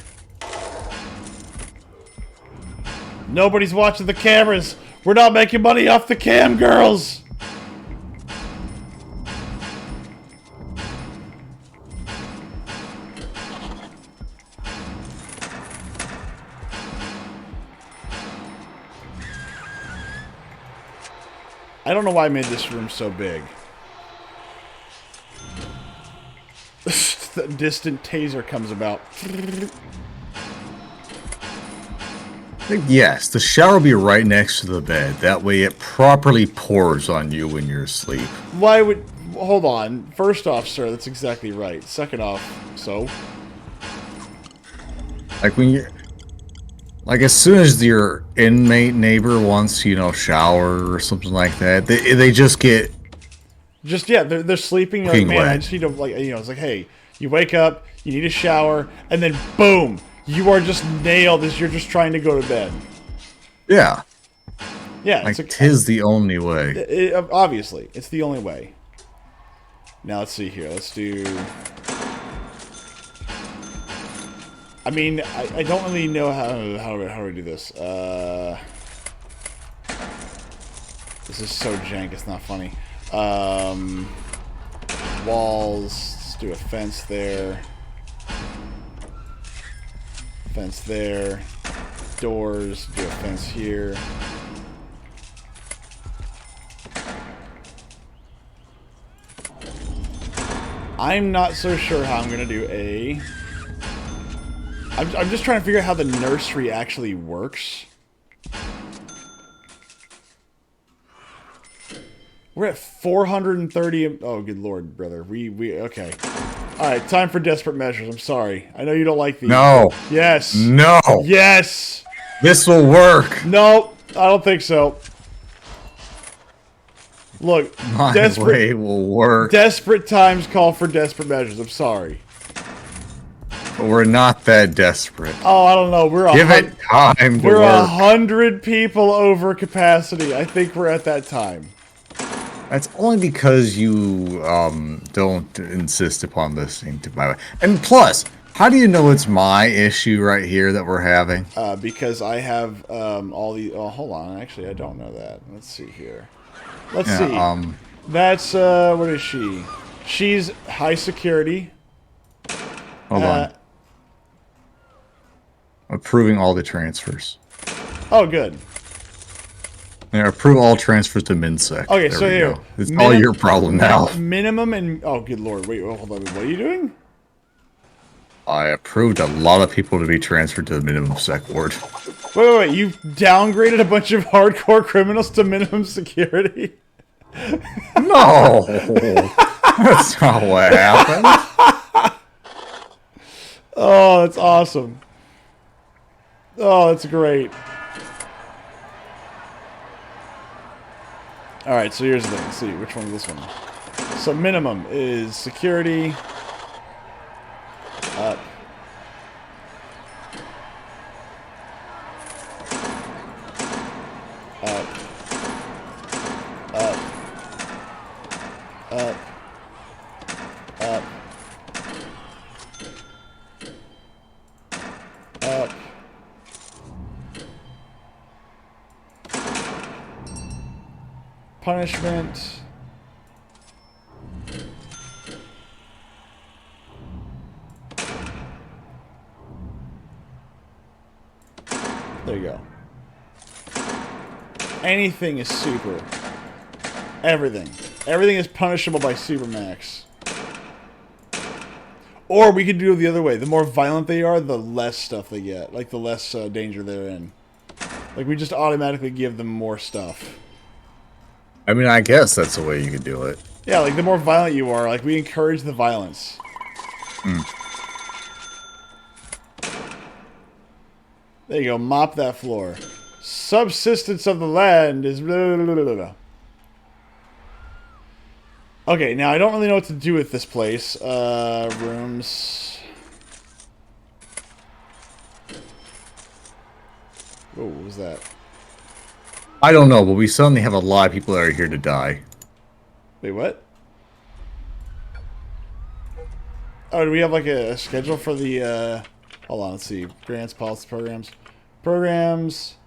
Nobody's watching the cameras! We're not making money off the cam girls! I don't know why I made this room so big. The distant taser comes about. Yes, the shower will be right next to the bed. That way it properly pours on you when you're asleep. Why would... Hold on. First off, sir, that's exactly right. Second off, so? Like when you're... Like as soon as your inmate neighbor wants, you know, shower or something like that, they just get... Just, yeah, they're sleeping. You're like, man, wet. I just need to, like, you know, it's like, hey, you wake up, you need a shower, and then boom, you are just nailed as you're just trying to go to bed. Yeah. Yeah, Like, it's tis the only way. obviously, it's the only way. Now, let's see here. Let's do... I mean, I don't really know how do we do this. This is so jank, it's not funny. Walls, let's do a fence there. Fence there. Doors, do a fence here. I'm not so sure how I'm going to do a... I'm just trying to figure out how the nursery actually works. We're at 430... Oh, good lord, brother. Okay. Alright, time for desperate measures. I'm sorry. I know you don't like these. No. Yes. No. Yes. This will work. No, I don't think so. Look, My way will work. desperate times call for desperate measures. I'm sorry. But we're not that desperate. Oh, I don't know. Give it time to We're work. 100 people over capacity. I think we're at that time. That's only because you don't insist upon listening to my way. And plus, how do you know it's my issue right here that we're having? Because I have all the... Oh, hold on. Actually, I don't know that. Let's see here. Let's Yeah, see. That's... what is she? She's high security. Hold on. Approving all the transfers. Oh, good. Yeah, approve all transfers to MinSec. Okay, There so we here. go. It's all your problem now. Minimum and... Oh, good lord. Wait, hold on. What are you doing? I approved a lot of people to be transferred to the minimum sec ward. Wait. You downgraded a bunch of hardcore criminals to minimum security? No! That's not what happened. Oh, that's awesome. Oh, that's great. All right, so here's the thing. Let's see, which one is this one? So minimum is security. Up. Up. Up. Up. Up. Up. Punishment. There you go. Anything is super. Everything. Everything is punishable by Supermax. Or we could do it the other way. The more violent they are, the less stuff they get. Like, the less danger they're in. Like, we just automatically give them more stuff. I mean, I guess that's the way you could do it. Yeah, like, the more violent you are, like, we encourage the violence. There you go. Mop that floor. Subsistence of the land is blah, blah, blah, blah. Okay, now I don't really know what to do with this place. Rooms. Whoa, what was that? I don't know, but we suddenly have a lot of people that are here to die. Wait, what? Oh, do we have like a schedule for the, hold on, let's see. Grants, policy, programs. Programs.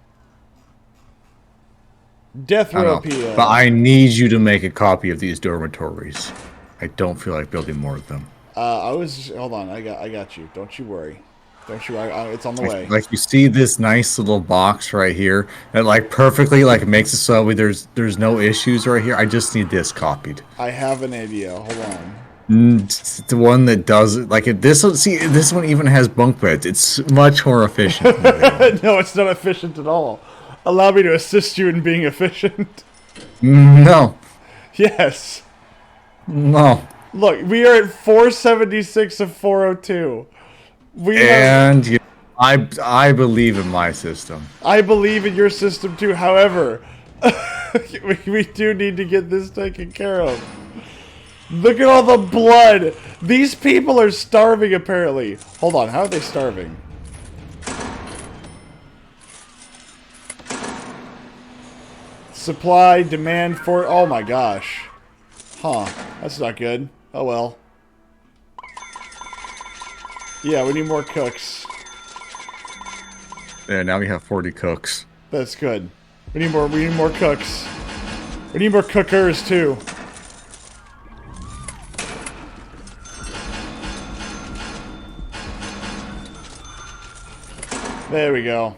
Death row PO. But I need you to make a copy of these dormitories. I don't feel like building more of them. Hold on, I got you. Don't you worry. Don't you worry, it's on the way. Like you see this nice little box right here that like perfectly like makes it so there's no issues right here. I just need this copied. I have an idea. Hold on. The one that does it like this one. See, this one even has bunk beds. It's much more efficient. No, it's not efficient at all. Allow me to assist you in being efficient. No. Yes. No. Look, we are at 476 of 402. I believe in my system. I believe in your system too. However, we do need to get this taken care of. Look at all the blood. These people are starving apparently. Hold on, how are they starving? Supply, demand for... Oh my gosh. Huh. That's not good. Oh well. Yeah, we need more cooks. Yeah, now we have 40 cooks. That's good. We need more cooks. We need more cookers too. There we go.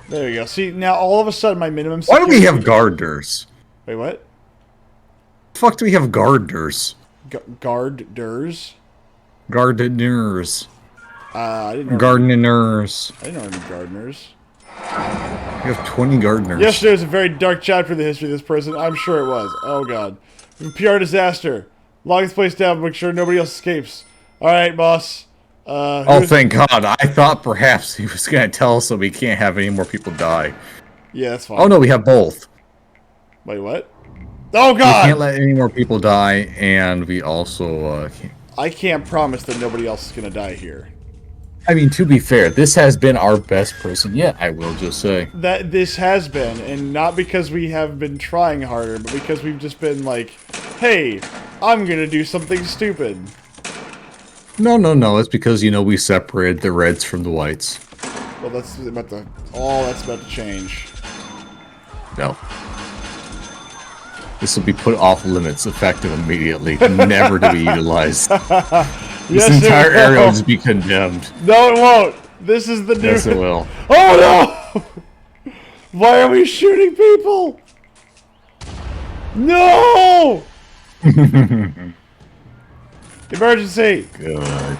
There we go. See, now all of a sudden my minimum... Why do we have gardeners? Wait, what? The fuck do we have gardeners? Gardeners? Gardeners. I didn't know. Gardeners. I didn't know any gardeners. We have 20 gardeners. Yesterday was a very dark chapter in the history of this prison. I'm sure it was. Oh god. PR disaster. Lock this place down, make sure nobody else escapes. Alright, boss. Oh, thank God. I thought perhaps he was going to tell us that we can't have any more people die. Yeah, that's fine. Oh, no, we have both. Wait, what? Oh, God! We can't let any more people die, and we also can't. I can't promise that nobody else is going to die here. I mean, to be fair, this has been our best prison yet, I will just say. That this has been, and not because we have been trying harder, but because we've just been like, hey, I'm going to do something stupid. No. It's because, you know, we separated the reds from the whites. Well, that's about to... Oh, that's about to change. No. This will be put off limits, effective immediately, never to be utilized. This entire area will just be condemned. No, it won't. This is the new... Yes, it will. Oh, no! Why are we shooting people? No! Emergency! Good.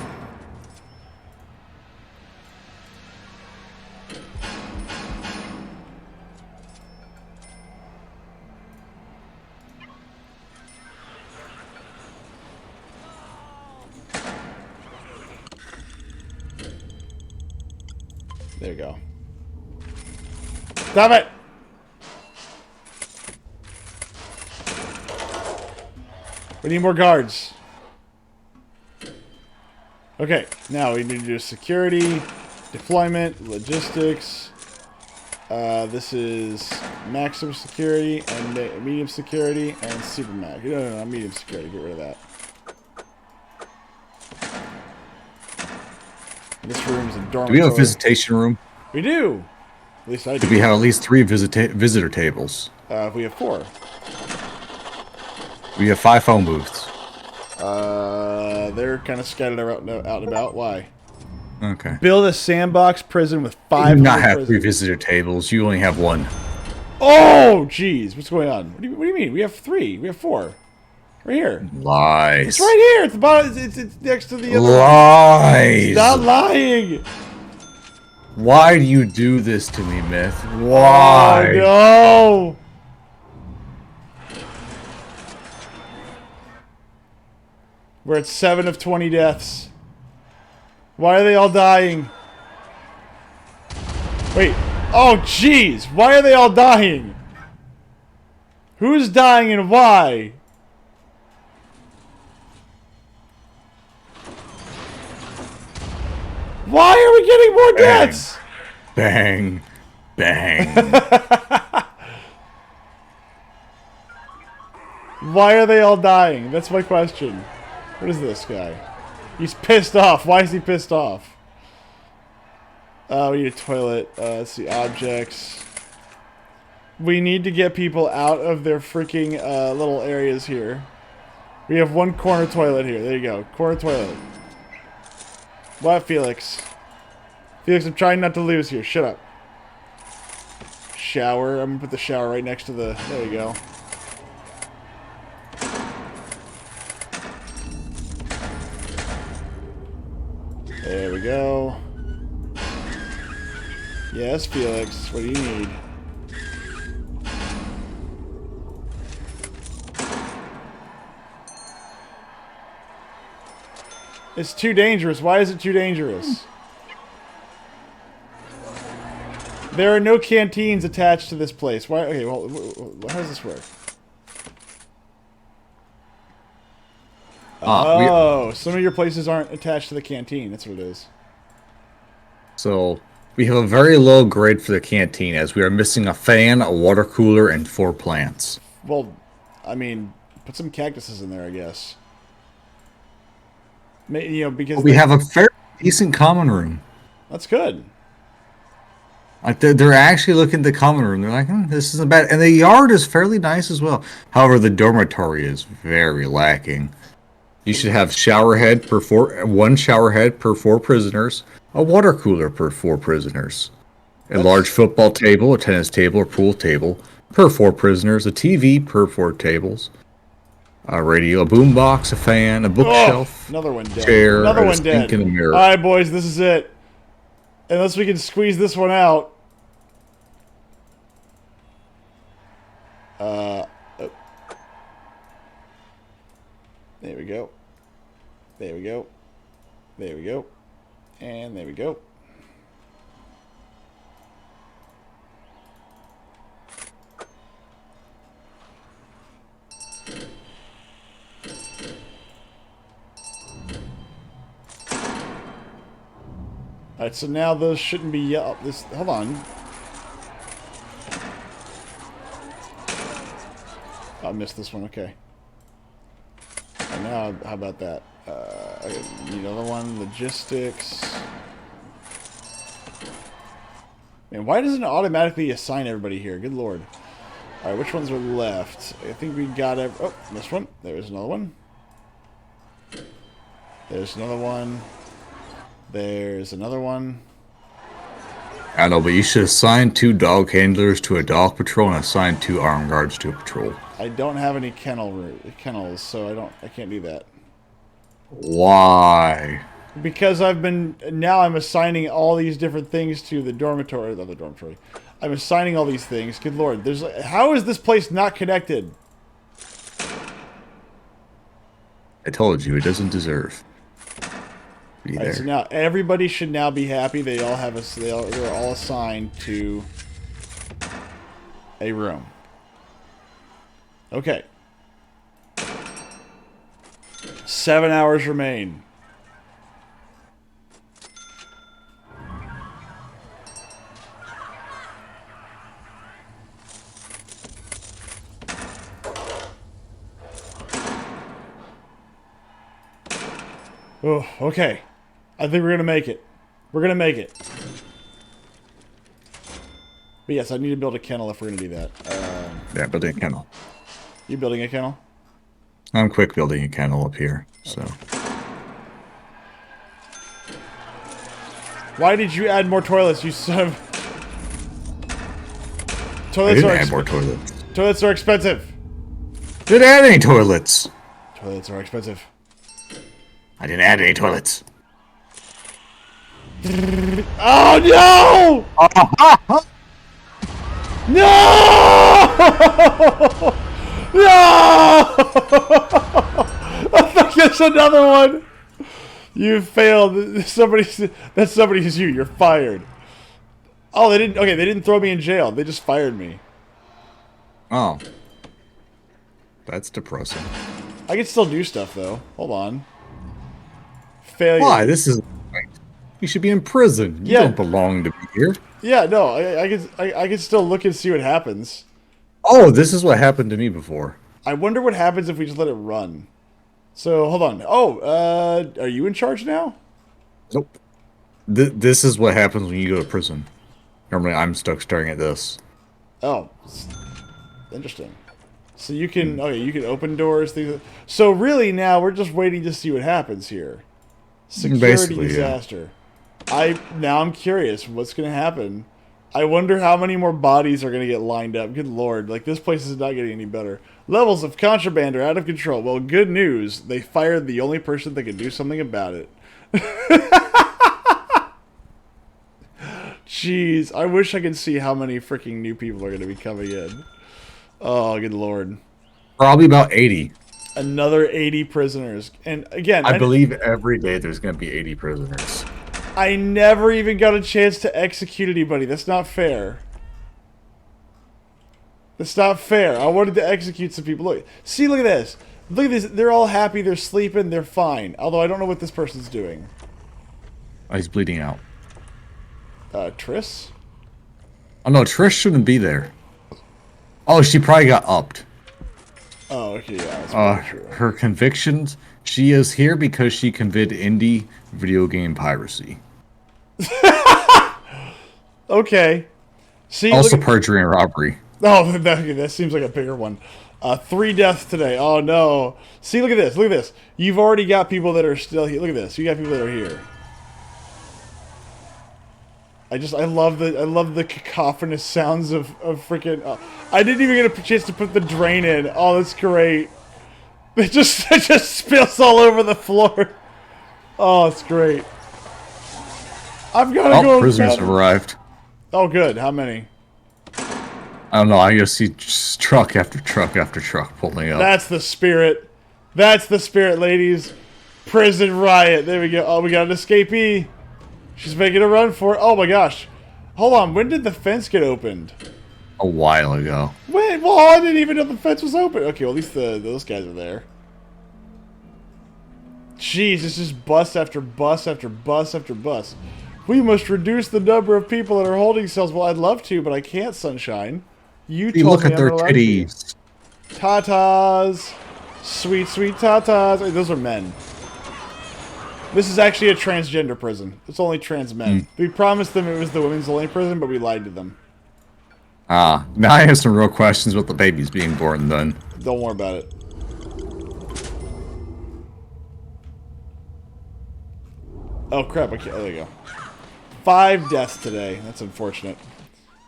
There you go. Stop it! We need more guards. Okay, now we need to do security, deployment, logistics. This is maximum security and medium security and super max. No, medium security. Get rid of that. This room's a dormitory. Do we have a visitation room? We do. At least I do. Do we have at least 3 visitor tables? We have 4. We have 5 phone booths. They're kind of scattered out and about. Why? Okay. Build a sandbox prison with You 500 do not have prisoners. 3 visitor tables. You only have 1. Oh, jeez. What's going on? What do you mean? We have 3. We have 4. Right here. Lies. It's right here. At the bottom. It's next to the other. Lies. Stop lying. Why do you do this to me, Myth? Why? Oh, no. We're at 7 of 20 deaths. Why are they all dying? Wait. Oh, jeez. Why are they all dying? Who's dying and why? Why are we getting more deaths? Bang. Bang. Why are they all dying? That's my question. What is this guy? He's pissed off. Why is he pissed off? We need a toilet. Let's see. Objects. We need to get people out of their freaking little areas here. We have 1 corner toilet here. There you go. Corner toilet. What, Felix? Felix, I'm trying not to lose here. Shut up. Shower. I'm gonna put the shower right next to the... There you go. There we go. Yes, Felix. What do you need? It's too dangerous. Why is it too dangerous? There are no canteens attached to this place. Why? Okay, well, how does this work? Oh, some of your places aren't attached to the canteen. That's what it is. So, we have a very low grade for the canteen, as we are missing a fan, a water cooler, and 4 plants. Well, I mean, put some cactuses in there, I guess. You know, because We have a fairly decent common room. that's good. Like they're actually looking at the common room. They're like, this isn't bad. And the yard is fairly nice as well. However, the dormitory is very lacking. You should have 1 shower head per 4 prisoners, a water cooler per 4 prisoners, a large football table, a tennis table, or pool table per 4 prisoners, a TV per 4 tables, a radio, a boombox, a fan, a bookshelf, Another one dead. chair, Another and a one dead. sink and a mirror. All right, boys, this is it. Unless we can squeeze this one out. There we go. There we go. There we go. And there we go. Alright, so now those shouldn't be this. Hold on. I missed this one. Okay. And now, how about that? I need another one. Logistics. Man, why doesn't it automatically assign everybody here? Good lord. Alright, which ones are left? I think we got oh, this one. There's another one. There's another one. There's another one. I know, but you should assign 2 dog handlers to a dog patrol and assign 2 armed guards to a patrol. I don't have any kennels, so I can't do that. Why? Because now I'm assigning all these different things to the dormitory, not the dormitory. I'm assigning all these things. Good lord, how is this place not connected? I told you, it doesn't deserve. Be there. Alright, so now everybody should now be happy. They all have they're all assigned to a room. Okay. 7 hours remain. Oh, okay. I think we're gonna make it. We're gonna make it. But yes, I need to build a kennel if we're gonna do that. Yeah, building a kennel. You building a kennel? I'm quick building a kennel up here, so. Why did you add more toilets, you son of... I Toilets didn't are add more toilets. Toilets are expensive. Didn't add any toilets. Toilets are expensive. I didn't add any toilets. Oh no! No! No! I think there's another one. You failed. That's somebody's you. You're fired. Oh, they didn't. Okay, they didn't throw me in jail. They just fired me. Oh. That's depressing. I can still do stuff though. Hold on. Failure. Why? This is. You should be in prison. You Yeah. don't belong to be here. Yeah, no. I can still look and see what happens. Oh, this is what happened to me before. I wonder what happens if we just let it run. So hold on. Oh, are you in charge now? Nope. This is what happens when you go to prison. Normally, I'm stuck staring at this. Oh, interesting. So you can you can open doors. Things. So really now we're just waiting to see what happens here. Security Basically, yeah. disaster. I'm curious what's gonna happen. I wonder how many more bodies are gonna get lined up. Good lord, like this place is not getting any better. Levels of contraband are out of control. Well, good news. They fired the only person that can do something about it. Jeez, I wish I could see how many freaking new people are gonna be coming in. Oh, good lord. Probably about 80. Another 80 prisoners. And again, I believe every day there's going to be 80 prisoners. I never even got a chance to execute anybody. That's not fair. That's not fair. I wanted to execute some people. Look, see, look at this. Look at this. They're all happy. They're sleeping. They're fine. Although I don't know what this person's doing. Oh, he's bleeding out. Triss? Oh, no, Trish shouldn't be there. Oh, she probably got upped. Oh, okay, yeah. That's probably true. Her convictions, she is here because she committed indie video game piracy. Okay. See, Also look at, perjury and robbery. oh, that seems like a bigger one. 3 deaths today. Oh, no. See, look at this. Look at this. You've already got people that are still here. Look at this. You got people that are here. I love the cacophonous sounds of freaking. I didn't even get a chance to put the drain in. Oh, that's great. It just spills all over the floor. Oh, it's great. I've got to go. Oh, prisoners have arrived. Oh, good. How many? I don't know. I just see just truck after truck after truck pulling up. That's the spirit. That's the spirit, ladies. Prison riot. There we go. Oh, we got an escapee. She's making a run for it. Oh my gosh. Hold on. When did the fence get opened? A while ago. Wait, well, I didn't even know the fence was open. Okay, well, at least those guys are there. Jeez, it's just bus after bus after bus after bus. We must reduce the number of people in our holding cells. Well, I'd love to, but I can't, Sunshine. You Hey, told look me at their I'm not allowed to. titties. Tatas. Sweet, sweet tatas. Hey, those are men. This is actually a transgender prison. It's only trans men. We promised them it was the women's only prison, but we lied to them. Ah, now I have some real questions about the babies being born then. Don't worry about it. Oh crap, okay, there you go. 5 deaths today. That's unfortunate.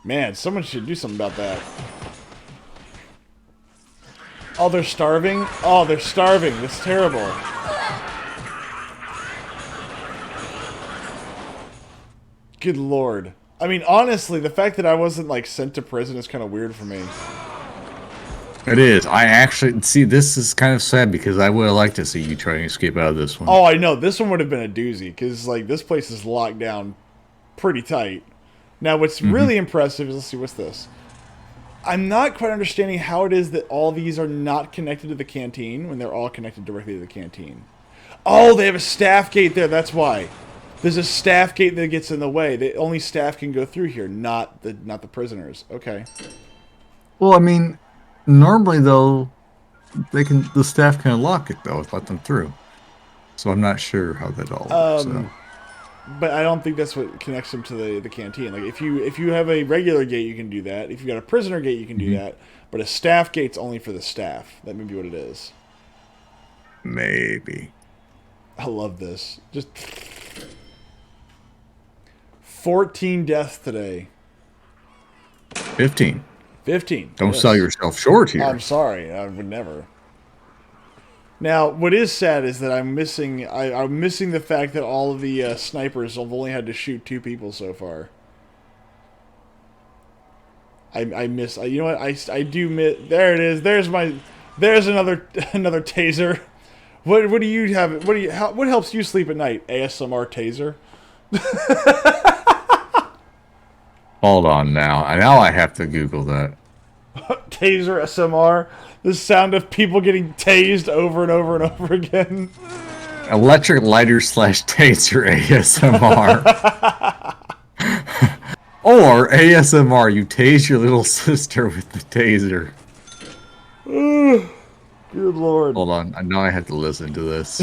Man, someone should do something about that. Oh, they're starving? Oh, they're starving. That's terrible. Good lord. I mean, honestly, the fact that I wasn't, like, sent to prison is kind of weird for me. It is. I actually see. This is kind of sad because I would have liked to see you try and escape out of this one. Oh, I know. This one would have been a doozy, because, like, this place is locked down pretty tight. Now, what's really impressive is, let's see, what's this? I'm not quite understanding how it is that all these are not connected to the canteen when they're all connected directly to the canteen. Oh, they have a staff gate there. That's why. There's a staff gate that gets in the way. Only staff can go through here, not the prisoners. Okay. Well, I mean, normally though, the staff can unlock it though, let them through. So I'm not sure how that all works. But I don't think that's what connects them to the canteen. Like if you have a regular gate, you can do that. If you got a prisoner gate, you can do that. But a staff gate's only for the staff. That may be what it is. Maybe. I love this. Just 14 deaths today. 15. 15. Don't sell yourself short here. I'm sorry. I would never. Now, what is sad is that I'm missing the fact that all of the snipers have only had to shoot 2 people so far. I miss. You know what? I do miss. There it is. There's another taser. What do you have? What helps you sleep at night? ASMR taser. Hold on now. Now I have to Google that. Taser SMR. The sound of people getting tased over and over and over again. Electric lighter / taser ASMR. Or ASMR, you tase your little sister with the taser. Good lord. Hold on. I know I have to listen to this.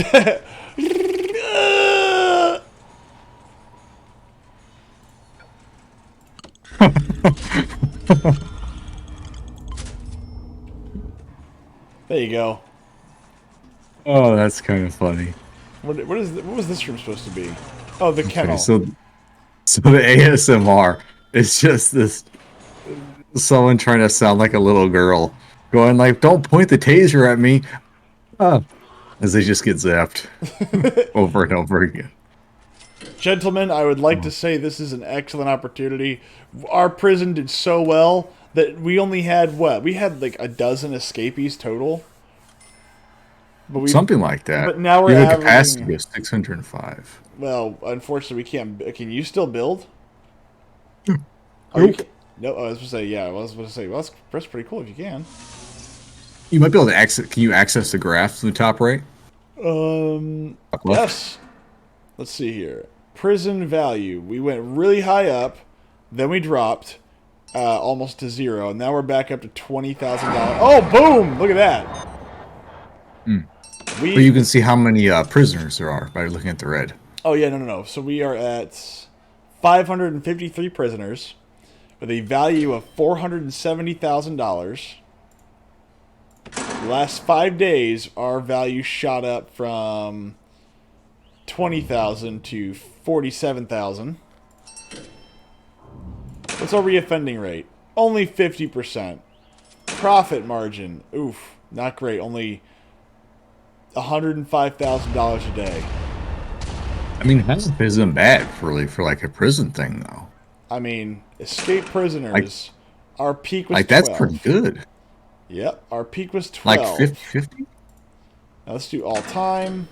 There you go. Oh, that's kind of funny. What was this room supposed to be? Oh, the kennel. So the ASMR is just this someone trying to sound like a little girl, going like, "Don't point the taser at me," as they just get zapped over and over again. Gentlemen, I would like to say this is an excellent opportunity. Our prison did so well that we only had what? We had like a dozen escapees total. But Something like that. But now we're having having capacity of 605. Well, unfortunately, we can't. Can you still build? Nope. No, I was going to say, yeah. I was going to say, well, that's pretty cool if you can. You might be able to access. Can you access the graph from the top right? Top left? Yes. Let's see here. Prison value. We went really high up, then we dropped almost to 0. And now we're back up to $20,000. Oh, boom! Look at that. But you can see how many prisoners there are by looking at the red. Oh, yeah, no. So we are at 553 prisoners with a value of $470,000. The last 5 days, our value shot up from 20,000 to 47,000. What's our reoffending rate? Only 50%. Profit margin, oof, not great. Only $105,000 a day. I mean, that isn't bad for like a prison thing, though. I mean, escape prisoners. Our peak was like 12. That's pretty good. Yep, our peak was 12. Like 50-50? Now let's do all time.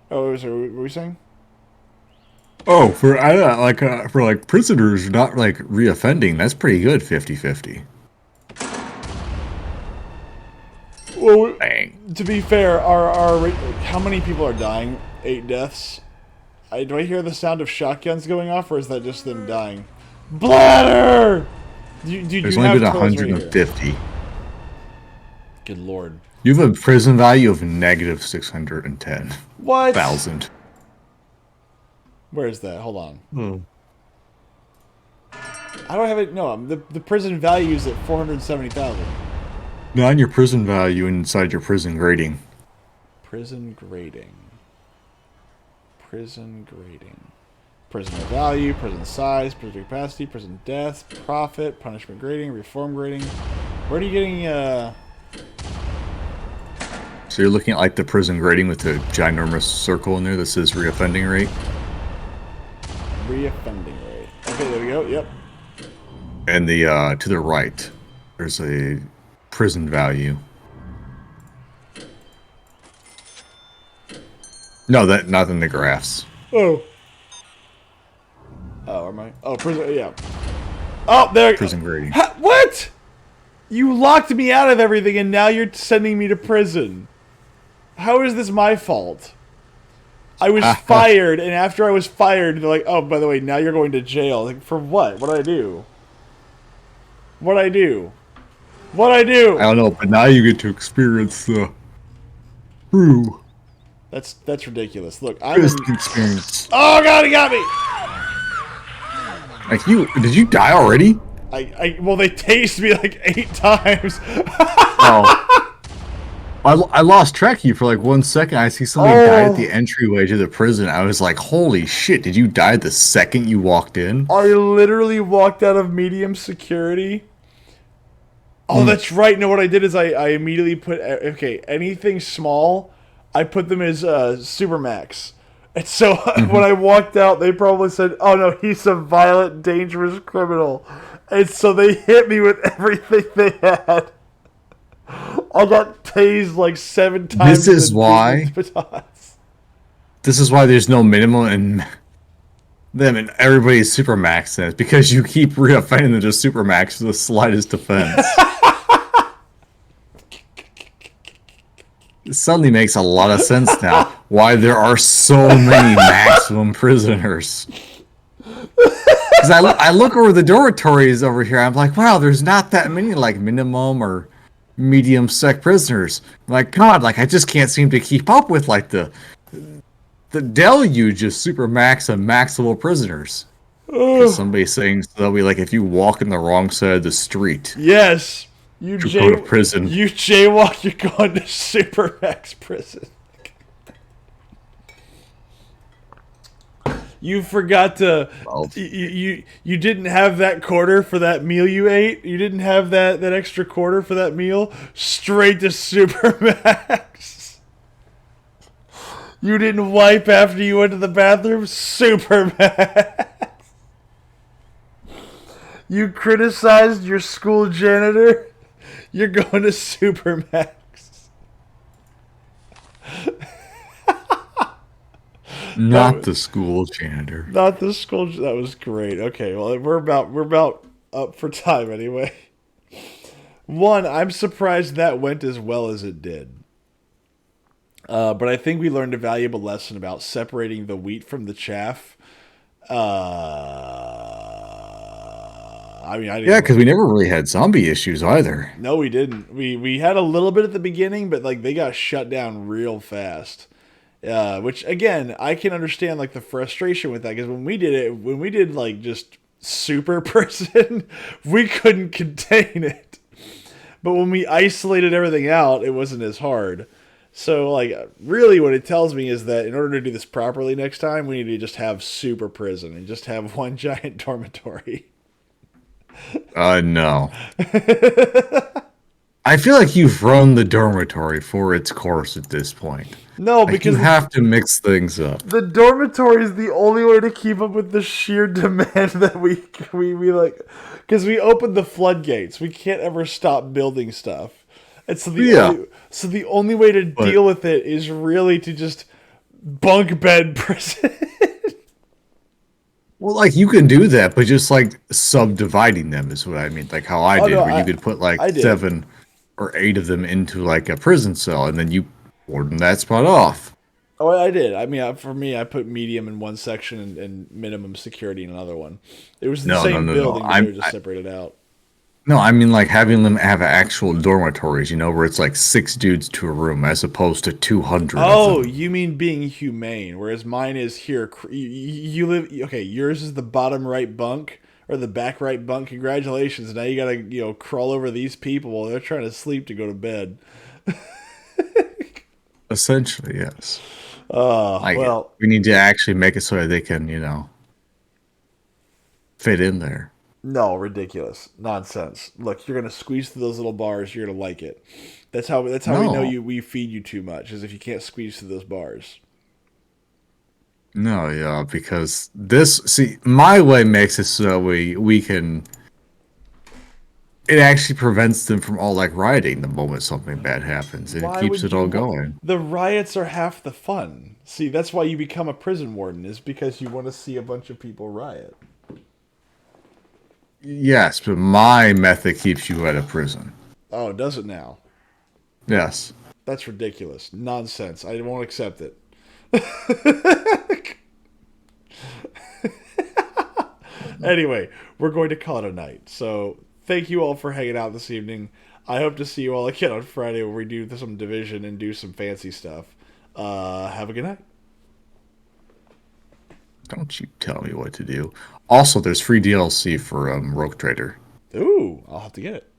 Oh, what were we saying? Oh, for prisoners not like reoffending, that's pretty good. 50-50. Well, Dang. to be fair, our how many people are dying? 8 deaths. Do I hear the sound of shotguns going off, or is that just them dying? Bladder! There's only been 150. Right, good lord. You have a prison value of negative 610. What? 1,000. Where is that? Hold on. I don't have it. No, the prison value is at 470,000. Not your prison value inside your prison grading. Prison grading. Prison grading. Prisoner value, prison size, prison capacity, prison deaths, profit, punishment grading, reform grading. Where are you getting, So you're looking at like the prison grading with the ginormous circle in there that says reoffending rate? Reoffending rate. Okay, there we go. Yep. And the to the right, there's a prison value. No, that not in the graphs. Oh. Oh, am I? Oh, prison. Yeah. Oh, there. Prison grading. What? You locked me out of everything, and now you're sending me to prison. How is this my fault? I was fired, and after I was fired, they're like, oh, by the way, now you're going to jail. Like, for what? What did I do? What did I do? What did I do? I don't know, but now you get to experience the true That's ridiculous. Look, prison experience. Oh, God, he got me! Like, did you die already? Well, they tased me like 8 times. Oh. I lost track of you for like 1 second. I see somebody died at the entryway to the prison. I was like, holy shit, did you die the second you walked in? I literally walked out of medium security. Oh, that's right. No, what I did is I immediately put, okay, anything small, I put them as Supermax. And so when I walked out, they probably said, oh no, he's a violent, dangerous criminal. And so they hit me with everything they had. I got tased like 7 times. This is why there's no minimum in them and everybody's Supermax then. It's because you keep reoffending them to Supermax for the slightest offense. It suddenly makes a lot of sense now why there are so many maximum prisoners. Because I look over the dormitories over here, I'm like, wow, there's not that many like minimum or medium sec prisoners. I'm like, God, like I just can't seem to keep up with like the deluge of Supermax and maximal prisoners. Somebody's saying so they'll be like, if you walk in the wrong side of the street, yes. You go to prison. You jaywalk, you're going to Supermax prison. You forgot to. You didn't have that quarter for that meal you ate. You didn't have that extra quarter for that meal. Straight to Supermax. You didn't wipe after you went to the bathroom. Supermax. You criticized your school janitor. You're going to Supermax. Not the school janitor. Not the school. That was great. Okay, well we're about up for time anyway. One, I'm surprised that went as well as it did. But I think we learned a valuable lesson about separating the wheat from the chaff. I didn't. Yeah, because we never really had zombie issues either. No, we didn't. We had a little bit at the beginning, but like they got shut down real fast. Which again, I can understand like the frustration with that because when we did like just super prison, we couldn't contain it. But when we isolated everything out, it wasn't as hard. So like really what it tells me is that in order to do this properly next time, we need to just have super prison and just have one giant dormitory. No. I feel like you've run the dormitory for its course at this point. No, like because you have to mix things up. The dormitory is the only way to keep up with the sheer demand that we like, because we opened the floodgates. We can't ever stop building stuff, and so the only way to deal with it is really to just bunk bed prison. Well, like you can do that, but just like subdividing them is what I mean. Like how I did, where you could put like 7 or 8 of them into like a prison cell, and then you warden that spot off. Oh, I did. I mean, for me, I put medium in one section and minimum security in another one. It was the same building, but they were just separated out. No, I mean like having them have actual dormitories, you know, where it's like 6 dudes to a room as opposed to 200. Oh, you mean being humane, whereas mine is here. You live, okay, yours is the bottom right bunk or the back right bunk. Congratulations. Now you got to, crawl over these people while they're trying to sleep to go to bed. Essentially, yes. Well, we need to actually make it so that they can, fit in there. No, ridiculous. Nonsense. Look, you're going to squeeze through those little bars, you're going to like it. That's how we know we feed you too much, is if you can't squeeze through those bars. No, yeah, because my way makes it so we can. It actually prevents them from all like rioting the moment something bad happens. It keeps it all going. The riots are half the fun. See, that's why you become a prison warden, is because you want to see a bunch of people riot. Yes, but my method keeps you out of prison. Oh, does it now? Yes. That's ridiculous. Nonsense. I won't accept it. Anyway, we're going to call it a night. So thank you all for hanging out this evening. I hope to see you all again on Friday where we do some division and do some fancy stuff. Have a good night. Don't you tell me what to do. Also, there's free DLC for Rogue Trader. Ooh, I'll have to get it.